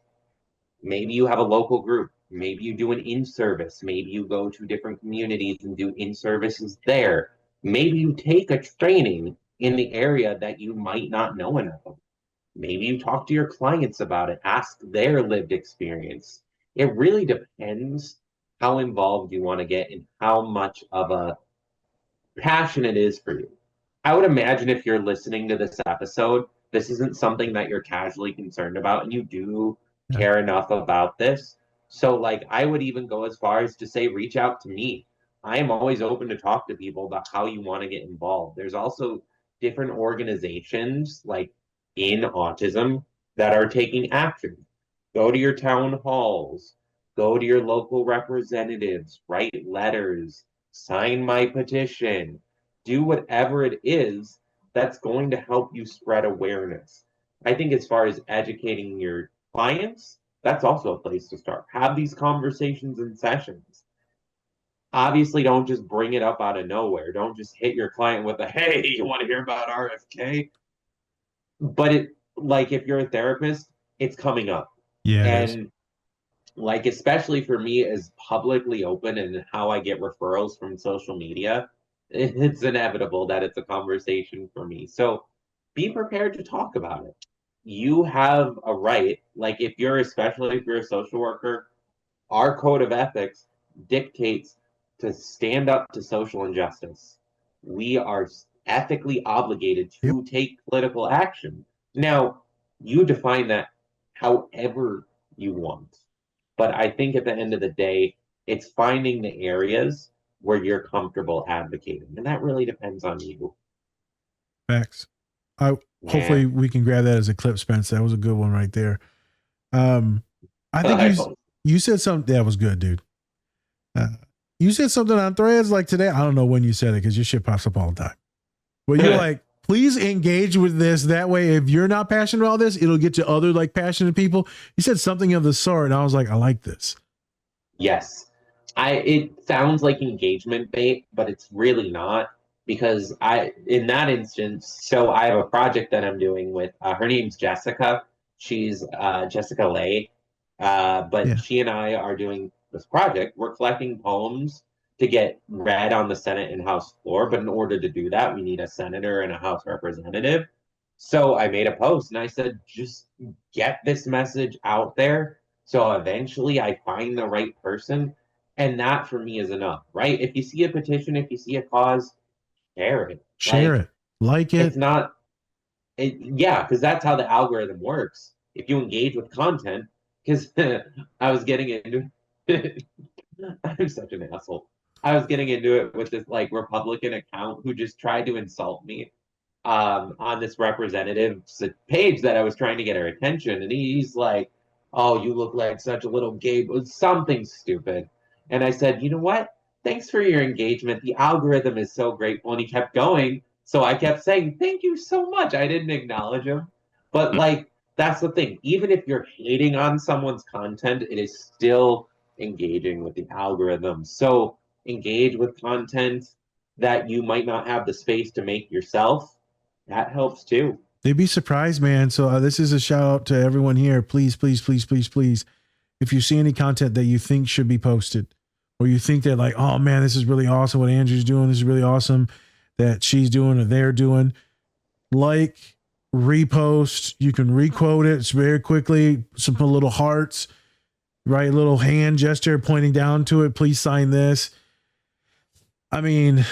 maybe you have a local group. Maybe you do an in-service. Maybe you go to different communities and do in-services there. Maybe you take a training in the area that you might not know enough of. Maybe you talk to your clients about it, ask their lived experience. It really depends how involved you want to get and how much of a passion it is for you. I would imagine if you're listening to this episode, this isn't something that you're casually concerned about, and you do care enough about this. So, like, I would even go as far as to say, reach out to me. I am always open to talk to people about how you want to get involved. There's also different organizations, like in autism, that are taking action. Go to your town halls, go to your local representatives, write letters, sign my petition, do whatever it is that's going to help you spread awareness. I think as far as educating your clients, that's also a place to start. Have these conversations and sessions. Obviously, don't just bring it up out of nowhere. Don't just hit your client with a, hey, you want to hear about RFK? But it, like, if you're a therapist, it's coming up. Yeah. And like, especially for me as publicly open and how I get referrals from social media, it's inevitable that it's a conversation for me. So be prepared to talk about it. You have a right, like especially if you're a social worker, our code of ethics dictates to stand up to social injustice. We are ethically obligated Yep. to take political action. Now, you define that however you want. But I think at the end of the day, it's finding the areas where you're comfortable advocating. And that really depends on you. Facts. I Yeah. hopefully we can grab that as a clip, Spence. That was a good one right there. I think I hope. you said something that was good, dude. You said something on Threads like today. I don't know when you said it because your shit pops up all the time. Well, you're like, please engage with this. That way, if you're not passionate about this, it'll get to other like passionate people. You said something of the sort, and I was like, I like this. Yes. It sounds like engagement bait, but it's really not, because in that instance, so I have a project that I'm doing with her name's Jessica. She's Jessica Lay. But Yeah. she and I are doing this project. We're collecting poems to get read on the Senate and House floor, but in order to do that, we need a senator and a House representative. So I made a post and I said, just get this message out there. So eventually I find the right person. And that for me is enough, right? If you see a petition, if you see a cause, share it. Share it. Like It's it. not, yeah, because that's how the algorithm works. If you engage with content, because I was getting into I'm such an asshole. I was getting into it with this like Republican account who just tried to insult me on this representative's page that I was trying to get her attention. And he's like, "Oh, you look like such a little gay," something stupid. And I said, "You know what? Thanks for your engagement. The algorithm is so grateful." And he kept going. So I kept saying, "Thank you so much." I didn't acknowledge him. But like, that's the thing. Even if you're hating on someone's content, it is still engaging with the algorithm. So engage with content that you might not have the space to make yourself. That helps too. They'd be surprised, man. So this is a shout out to everyone here. Please, please, please, please, please. If you see any content that you think should be posted, or you think that like, oh man, this is really awesome what Andrew's doing, this is really awesome that she's doing or they're doing, like, repost. You can requote it very quickly. Some little hearts, right? Little hand gesture pointing down to it. Please sign this. I mean,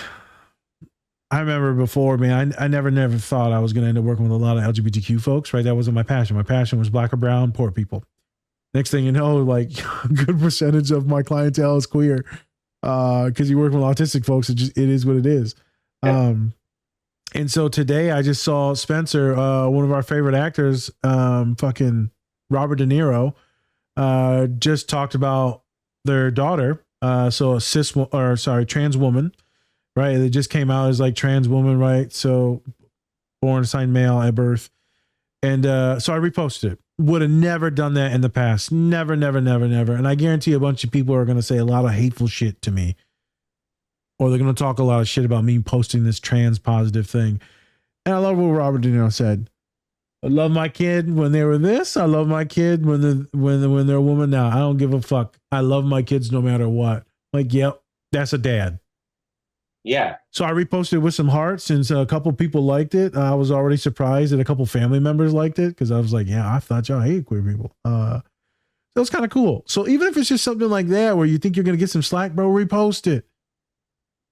I remember before, man, I never thought I was going to end up working with a lot of LGBTQ folks, right? That wasn't my passion. My passion was black or brown, poor people. Next thing you know, like a good percentage of my clientele is queer. Because you work with autistic folks, it is what it is. Yeah. And so today I just saw Spencer, one of our favorite actors, fucking Robert De Niro, just talked about their daughter. So a trans woman, right? It just came out as like trans woman, right? So born assigned male at birth. And so I reposted it. Would have never done that in the past. Never. And I guarantee a bunch of people are going to say a lot of hateful shit to me. Or they're going to talk a lot of shit about me posting this trans positive thing. And I love what Robert De Niro said. I love my kid when they were this. I love my kid when they're a woman now. I don't give a fuck. I love my kids no matter what. Like, yep, that's a dad. Yeah. So I reposted with some hearts, and so a couple people liked it. I was already surprised that a couple family members liked it because I was like, yeah, I thought y'all hate queer people. So it was kind of cool. So even if it's just something like that where you think you're going to get some slack, bro, repost it.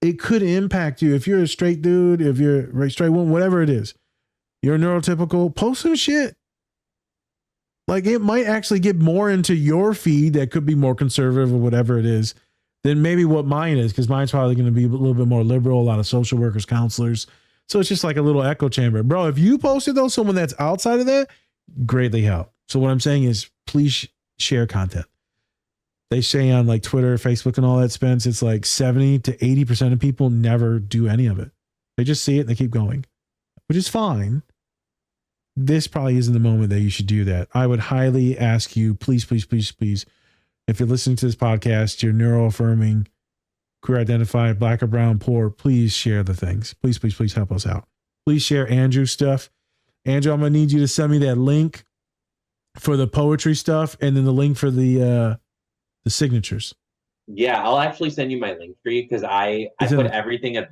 It could impact you. If you're a straight dude, if you're a straight woman, whatever it is, you're neurotypical, post some shit. Like, it might actually get more into your feed that could be more conservative or whatever it is than maybe what mine is, because mine's probably going to be a little bit more liberal, a lot of social workers, counselors. So it's just like a little echo chamber. Bro, if you posted though, someone that's outside of that, greatly help. So what I'm saying is please share content. They say on like Twitter, Facebook and all that, Spence, it's like 70 to 80% of people never do any of it. They just see it and they keep going, which is fine. This probably isn't the moment that you should do that. I would highly ask you, please, please, please, please, if you're listening to this podcast, you're neuro-affirming, queer identified, black or brown, poor, please share the things. Please, please, please help us out. Please share Andrew's stuff. Andrew, I'm going to need you to send me that link for the poetry stuff and then the link for the signatures. Yeah, I'll actually send you my link tree because I put everything at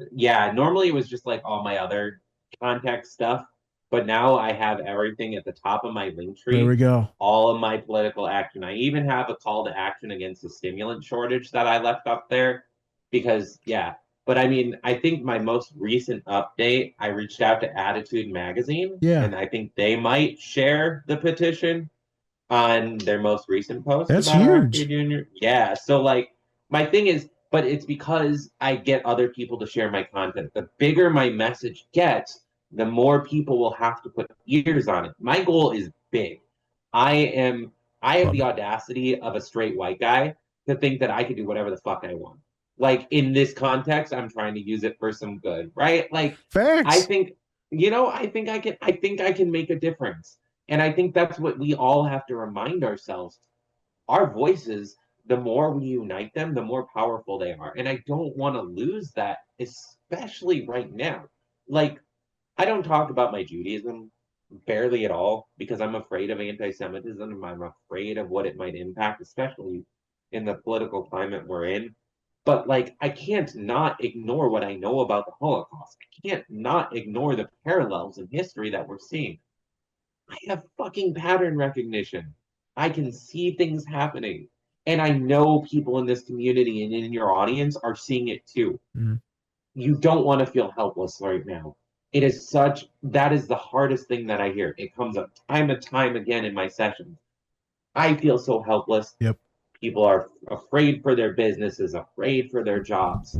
normally it was just like all my other contact stuff, but now I have everything at the top of my link tree. There we go. All of my political action. I even have a call to action against the stimulant shortage that I left up there because But I mean, I think my most recent update, I reached out to Attitude Magazine, Yeah, and I think they might share the petition on their most recent post that's about RFK huge. Jr. Yeah, so like my thing is, but it's because I get other people to share my content. The bigger my message gets, the more people will have to put ears on it. My goal is big. I am I have Love the it. audacity of a straight white guy to think that I can do whatever the fuck I want. Like in this context, I'm trying to use it for some good, right? Like I Facts. think, I think I can make a difference. And I think that's what we all have to remind ourselves. Our voices, the more we unite them, the more powerful they are. And I don't want to lose that, especially right now. Like, I don't talk about my Judaism barely at all because I'm afraid of anti Semitism and I'm afraid of what it might impact, especially in the political climate we're in. But like, I can't not ignore what I know about the Holocaust. I can't not ignore the parallels in history that we're seeing. I have fucking pattern recognition. I can see things happening. And I know people in this community and in your audience are seeing it too. Mhm. You don't want to feel helpless right now. That is the hardest thing that I hear. It comes up time and time again in my sessions. I feel so helpless. Yep. People are afraid for their businesses, afraid for their jobs.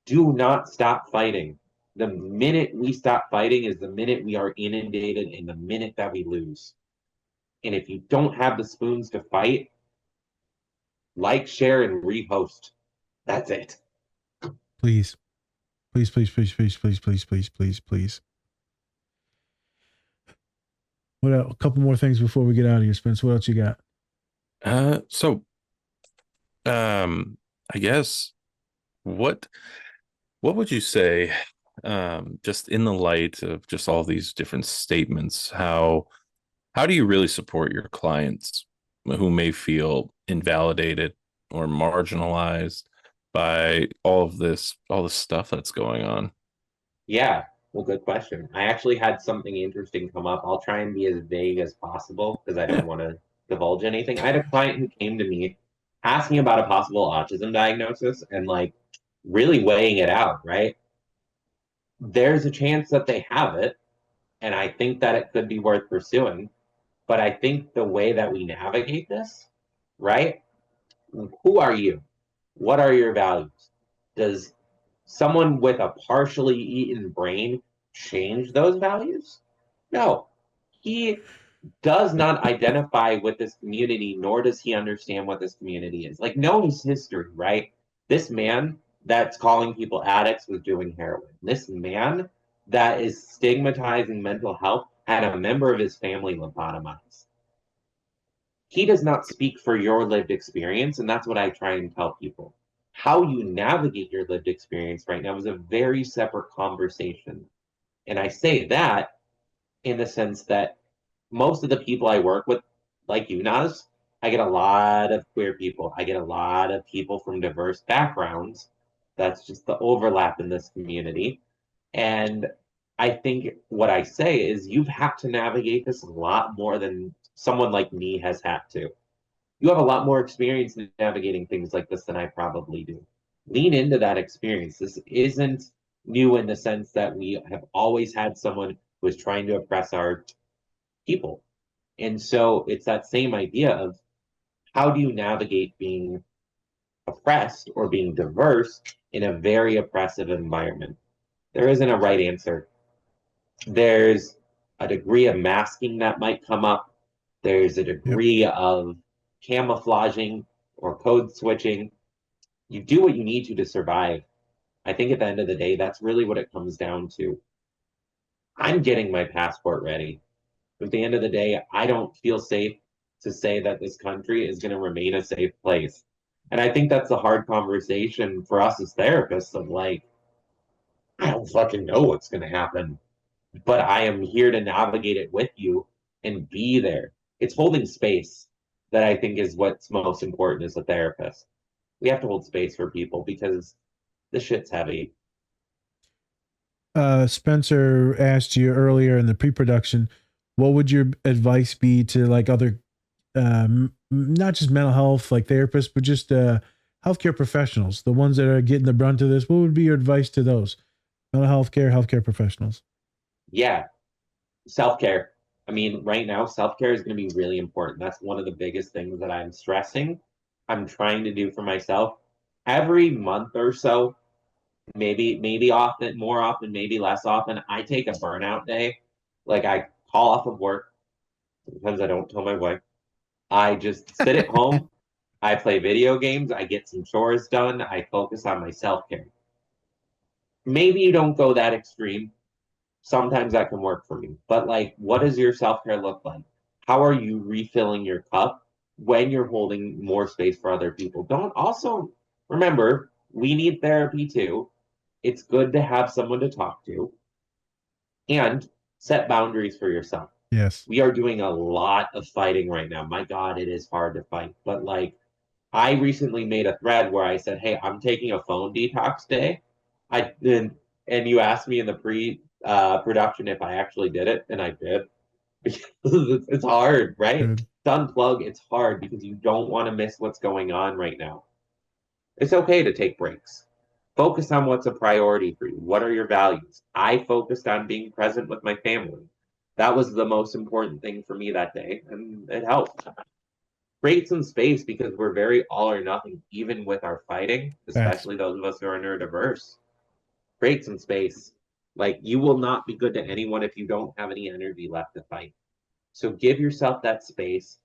Do not stop fighting. The minute we stop fighting is the minute we are inundated and the minute that we lose. And if you don't have the spoons to fight, like, share, and repost. That's it. Please. Please, please, please, please, please, please, please, please, please. What else? A couple more things before we get out of here, Spence. What else you got? So I guess what what would you say, just in the light of just all these different statements, how do you really support your clients who may feel invalidated or marginalized by all this stuff that's going on? Yeah, well, good question. I actually had something interesting come up. I'll try and be as vague as possible because I Yeah. don't want to divulge anything. I had a client who came to me asking about a possible autism diagnosis and like really weighing it out, right? There's a chance that they have it, and I think that it could be worth pursuing. But I think the way that we navigate this, right? Who are you? What are your values? Does someone with a partially eaten brain change those values? No. He does not identify with this community, nor does he understand what this community is. Like, know his history, right? This man that's calling people addicts was doing heroin. This man that is stigmatizing mental health had a member of his family lobotomized. He does not speak for your lived experience, and that's what I try and tell people. How you navigate your lived experience right now is a very separate conversation. And I say that in the sense that most of the people I work with, like you, Naz, I get a lot of queer people. I get a lot of people from diverse backgrounds. That's just the overlap in this community. And I think what I say is you've had to navigate this a lot more than someone like me has had to. You have a lot more experience in navigating things like this than I probably do. Lean into that experience. This isn't new in the sense that we have always had someone who is trying to oppress our people. And so it's that same idea of how do you navigate being oppressed or being diverse in a very oppressive environment? There isn't a right answer. There's a degree of masking that might come up. There's a Yep. degree of camouflaging or code switching. You do what you need to survive. I think at the end of the day, that's really what it comes down to. I'm getting my passport ready. At the end of the day, I don't feel safe to say that this country is going to remain a safe place. And I think that's the hard conversation for us as therapists of like, I don't fucking know what's going to happen, but I am here to navigate it with you and be there. It's holding space that I think is what's most important as a therapist. We have to hold space for people because this shit's heavy. Spencer asked you earlier in the pre-production, what would your advice be to like other, not just mental health like therapists, but just healthcare professionals, the ones that are getting the brunt of this, what would be your advice to those mental healthcare professionals? Yeah, self-care. I mean, right now, self-care is going to be really important. That's one of the biggest things that I'm stressing. I'm trying to do for myself every month or so, maybe often, more often, maybe less often. I take a burnout day. Like I call off of work. Sometimes I don't tell my wife. I just sit at home. I play video games. I get some chores done. I focus on my self-care. Maybe you don't go that extreme. Sometimes that can work for me. But like, what does your self-care look like? How are you refilling your cup when you're holding more space for other people? Don't also remember, we need therapy too. It's good to have someone to talk to and set boundaries for yourself. Yes. We are doing a lot of fighting right now. My God, it is hard to fight. But like, I recently made a thread where I said, "Hey, I'm taking a phone detox day." And you asked me in the pre production if I actually did it, and I did. Because it's hard, right? Good. To unplug, it's hard because you don't want to miss what's going on right now. It's okay to take breaks. Focus on what's a priority for you. What are your values? I focused on being present with my family. That was the most important thing for me that day, and it helped. Create some space because we're very all or nothing, even with our fighting, Facts. especially those of us who are neurodiverse. Create some space. Like, you will not be good to anyone if you don't have any energy left to fight. So give yourself that space,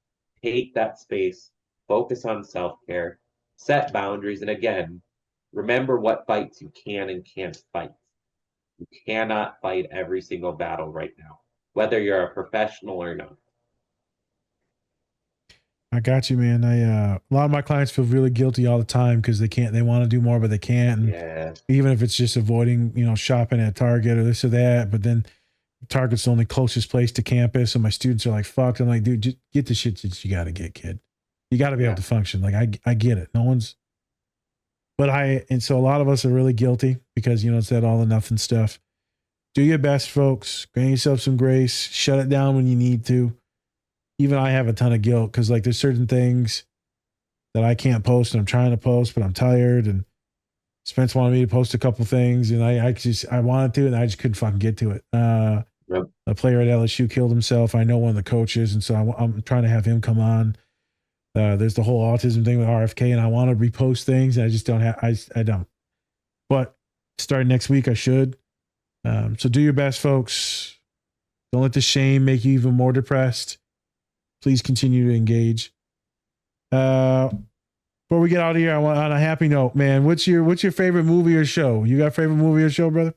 take that space, focus on self care, set boundaries, and again, remember what fights you can and can't fight. You cannot fight every single battle right now, whether you're a professional or not. I got you, man. A lot of my clients feel really guilty all the time because they want to do more, but they can't. And Yeah. even if it's just avoiding, shopping at Target or this or that, but then Target's the only closest place to campus. And my students are like, fuck. I'm like, dude, just get the shit that you got to get, kid. You got to be able Yeah. to function. Like, I get it. And so a lot of us are really guilty because, it's that all or nothing stuff. Do your best, folks. Grant yourself some grace. Shut it down when you need to. Even I have a ton of guilt because, like, there's certain things that I can't post and I'm trying to post, but I'm tired. And Spence wanted me to post a couple things and I wanted to, and I just couldn't fucking get to it. Yep. A player at LSU killed himself. I know one of the coaches. And so I'm trying to have him come on. There's the whole autism thing with RFK, and I want to repost things. And I just don't have, I don't. But starting next week, I should. So do your best, folks. Don't let the shame make you even more depressed. Please continue to engage. Before we get out of here, I want on a happy note, man. What's your favorite movie or show? You got a favorite movie or show, brother?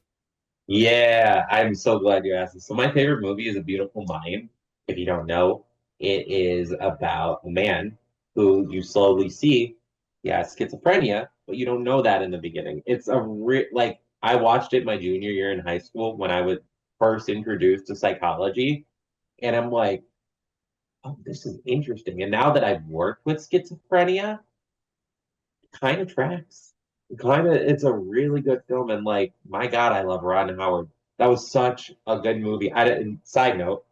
Yeah, I'm so glad you asked this. So my favorite movie is A Beautiful Mind. If you don't know, it is about a man who you slowly see, he has schizophrenia, but you don't know that in the beginning. It's like I watched it my junior year in high school when I was first introduced to psychology, and I'm like, oh, this is interesting. And now that I've worked with schizophrenia, it kind of tracks. It's a really good film, and like, my God, I love Ron Howard. That was such a good movie. I didn't. Side note,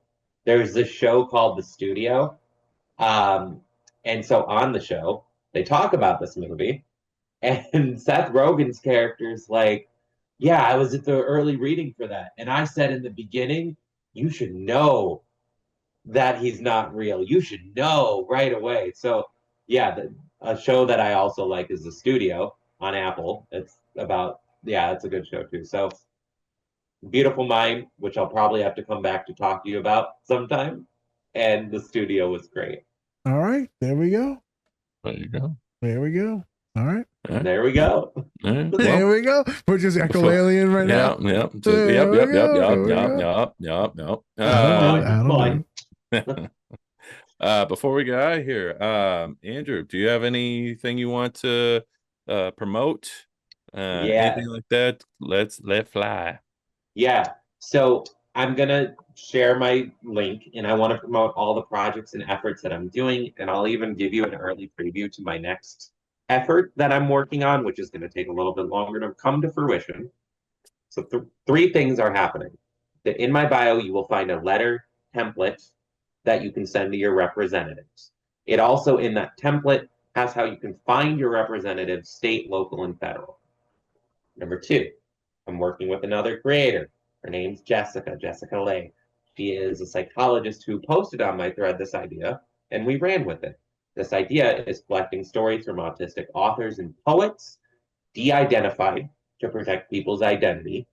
there's this show called The Studio, um, and so on the show they talk about this movie, and Seth Rogen's character is like, "Yeah, I was at the early reading for that, and I said in the beginning, you should know that he's not real. You should know right away." So yeah, a show that I also like is The Studio on Apple. It's about, yeah, it's a good show too. So Beautiful Mind, which I'll probably have to come back to talk to you about sometime, and The Studio was great. All right. There we go. There you go. There we go. All right. All right. There we go. All right. There Well, we go. We're just echolalian right now. Yep. There we go. There we Yep. That'll do. That'll do. Before we get out of here, Andrew, do you have anything you want to promote? Yeah. Anything like that? Let fly. Yeah. So I'm gonna share my link, and I want to promote all the projects and efforts that I'm doing, and I'll even give you an early preview to my next effort that I'm working on, which is going to take a little bit longer to come to fruition. So three things are happening. In my bio, you will find a letter template that you can send to your representatives. It also, in that template, has how you can find your representative, state, local, and federal. Number 2, I'm working with another creator. Her name's Jessica Lay. She is a psychologist who posted on my thread this idea, and we ran with it. This idea is collecting stories from autistic authors and poets, de-identified to protect people's identity,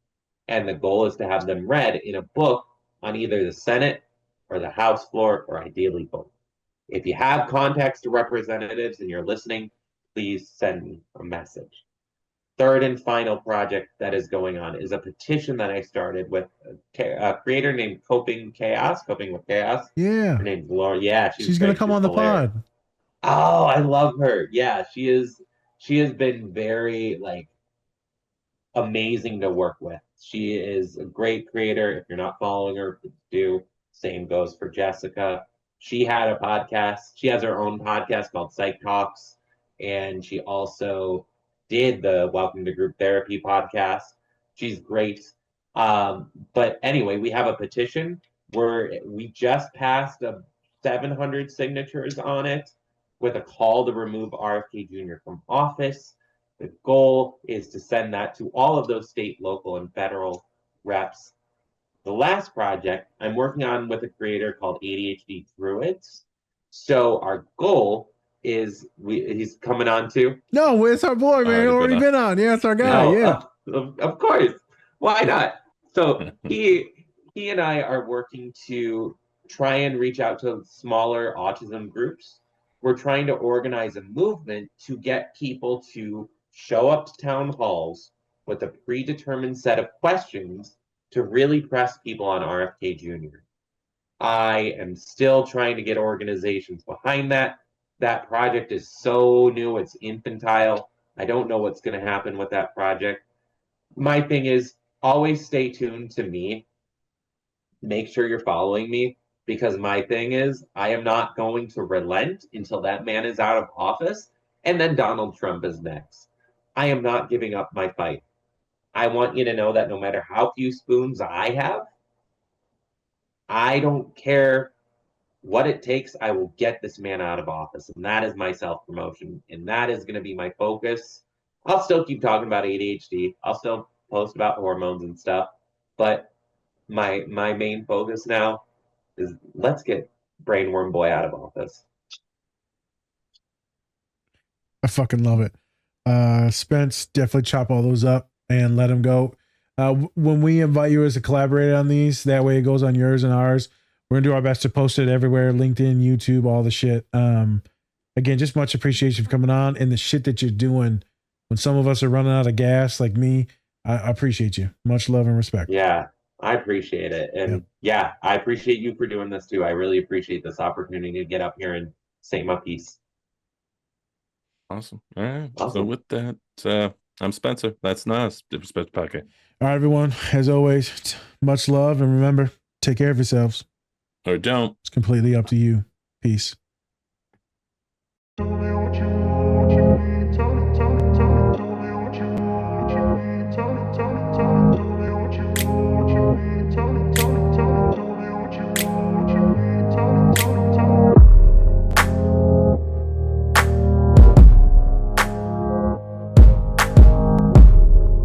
and the goal is to have them read in a book on either the Senate or the House floor, or ideally both. If you have contacts to representatives and you're listening, please send me a message. Third and final project that is going on is a petition that I started with a creator named Coping with Chaos. Yeah. Her name's Laura. Yeah, she's going to come on the hilarious. pod. Oh, I love her. Yeah, she has been very amazing to work with. She is a great creator. If you're not following her, please do. Same goes for Jessica. She had a podcast. She has her own podcast called Psych Talks, and she also did the Welcome to Group Therapy podcast. She's great. But anyway, we have a petition where we just passed 700 signatures on it with a call to remove RFK Jr. from office. The goal is to send that to all of those state, local, and federal reps. The last project I'm working on with a creator called ADHD Druids. So our goal is he's coming on too. No, it's our boy, man. Already been on. Yeah, it's our guy. No, yeah. Of course. Why not? So he and I are working to try and reach out to smaller autism groups. We're trying to organize a movement to get people to show up to town halls with a predetermined set of questions to really press people on RFK Jr. I am still trying to get organizations behind that. That project is so new, it's infantile. I don't know what's going to happen with that project. My thing is always stay tuned to me. Make sure you're following me, because my thing is I am not going to relent until that man is out of office and then Donald Trump is next. I am not giving up my fight. I want you to know that no matter how few spoons I have, I don't care what it takes. I will get this man out of office. And that is my self-promotion. And that is going to be my focus. I'll still keep talking about ADHD. I'll still post about hormones and stuff. But my main focus now is let's get Brainworm Boy out of office. I fucking love it. Spence, definitely chop all those up and let them go. When we invite you as a collaborator on these, that way it goes on yours and ours. We're gonna do our best to post it everywhere, LinkedIn, YouTube, all the shit. Again, just much appreciation for coming on and the shit that you're doing. When some of us are running out of gas, like me, I appreciate you. Much love and respect. Yeah, I appreciate it. And yeah, I appreciate you for doing this too. I really appreciate this opportunity to get up here and say my piece. Awesome. All right. Awesome. So with that, I'm Spencer. That's Nas, Different Spectrum Podcast. All right, everyone. As always, much love. And remember, take care of yourselves. Or don't. It's completely up to you. Peace.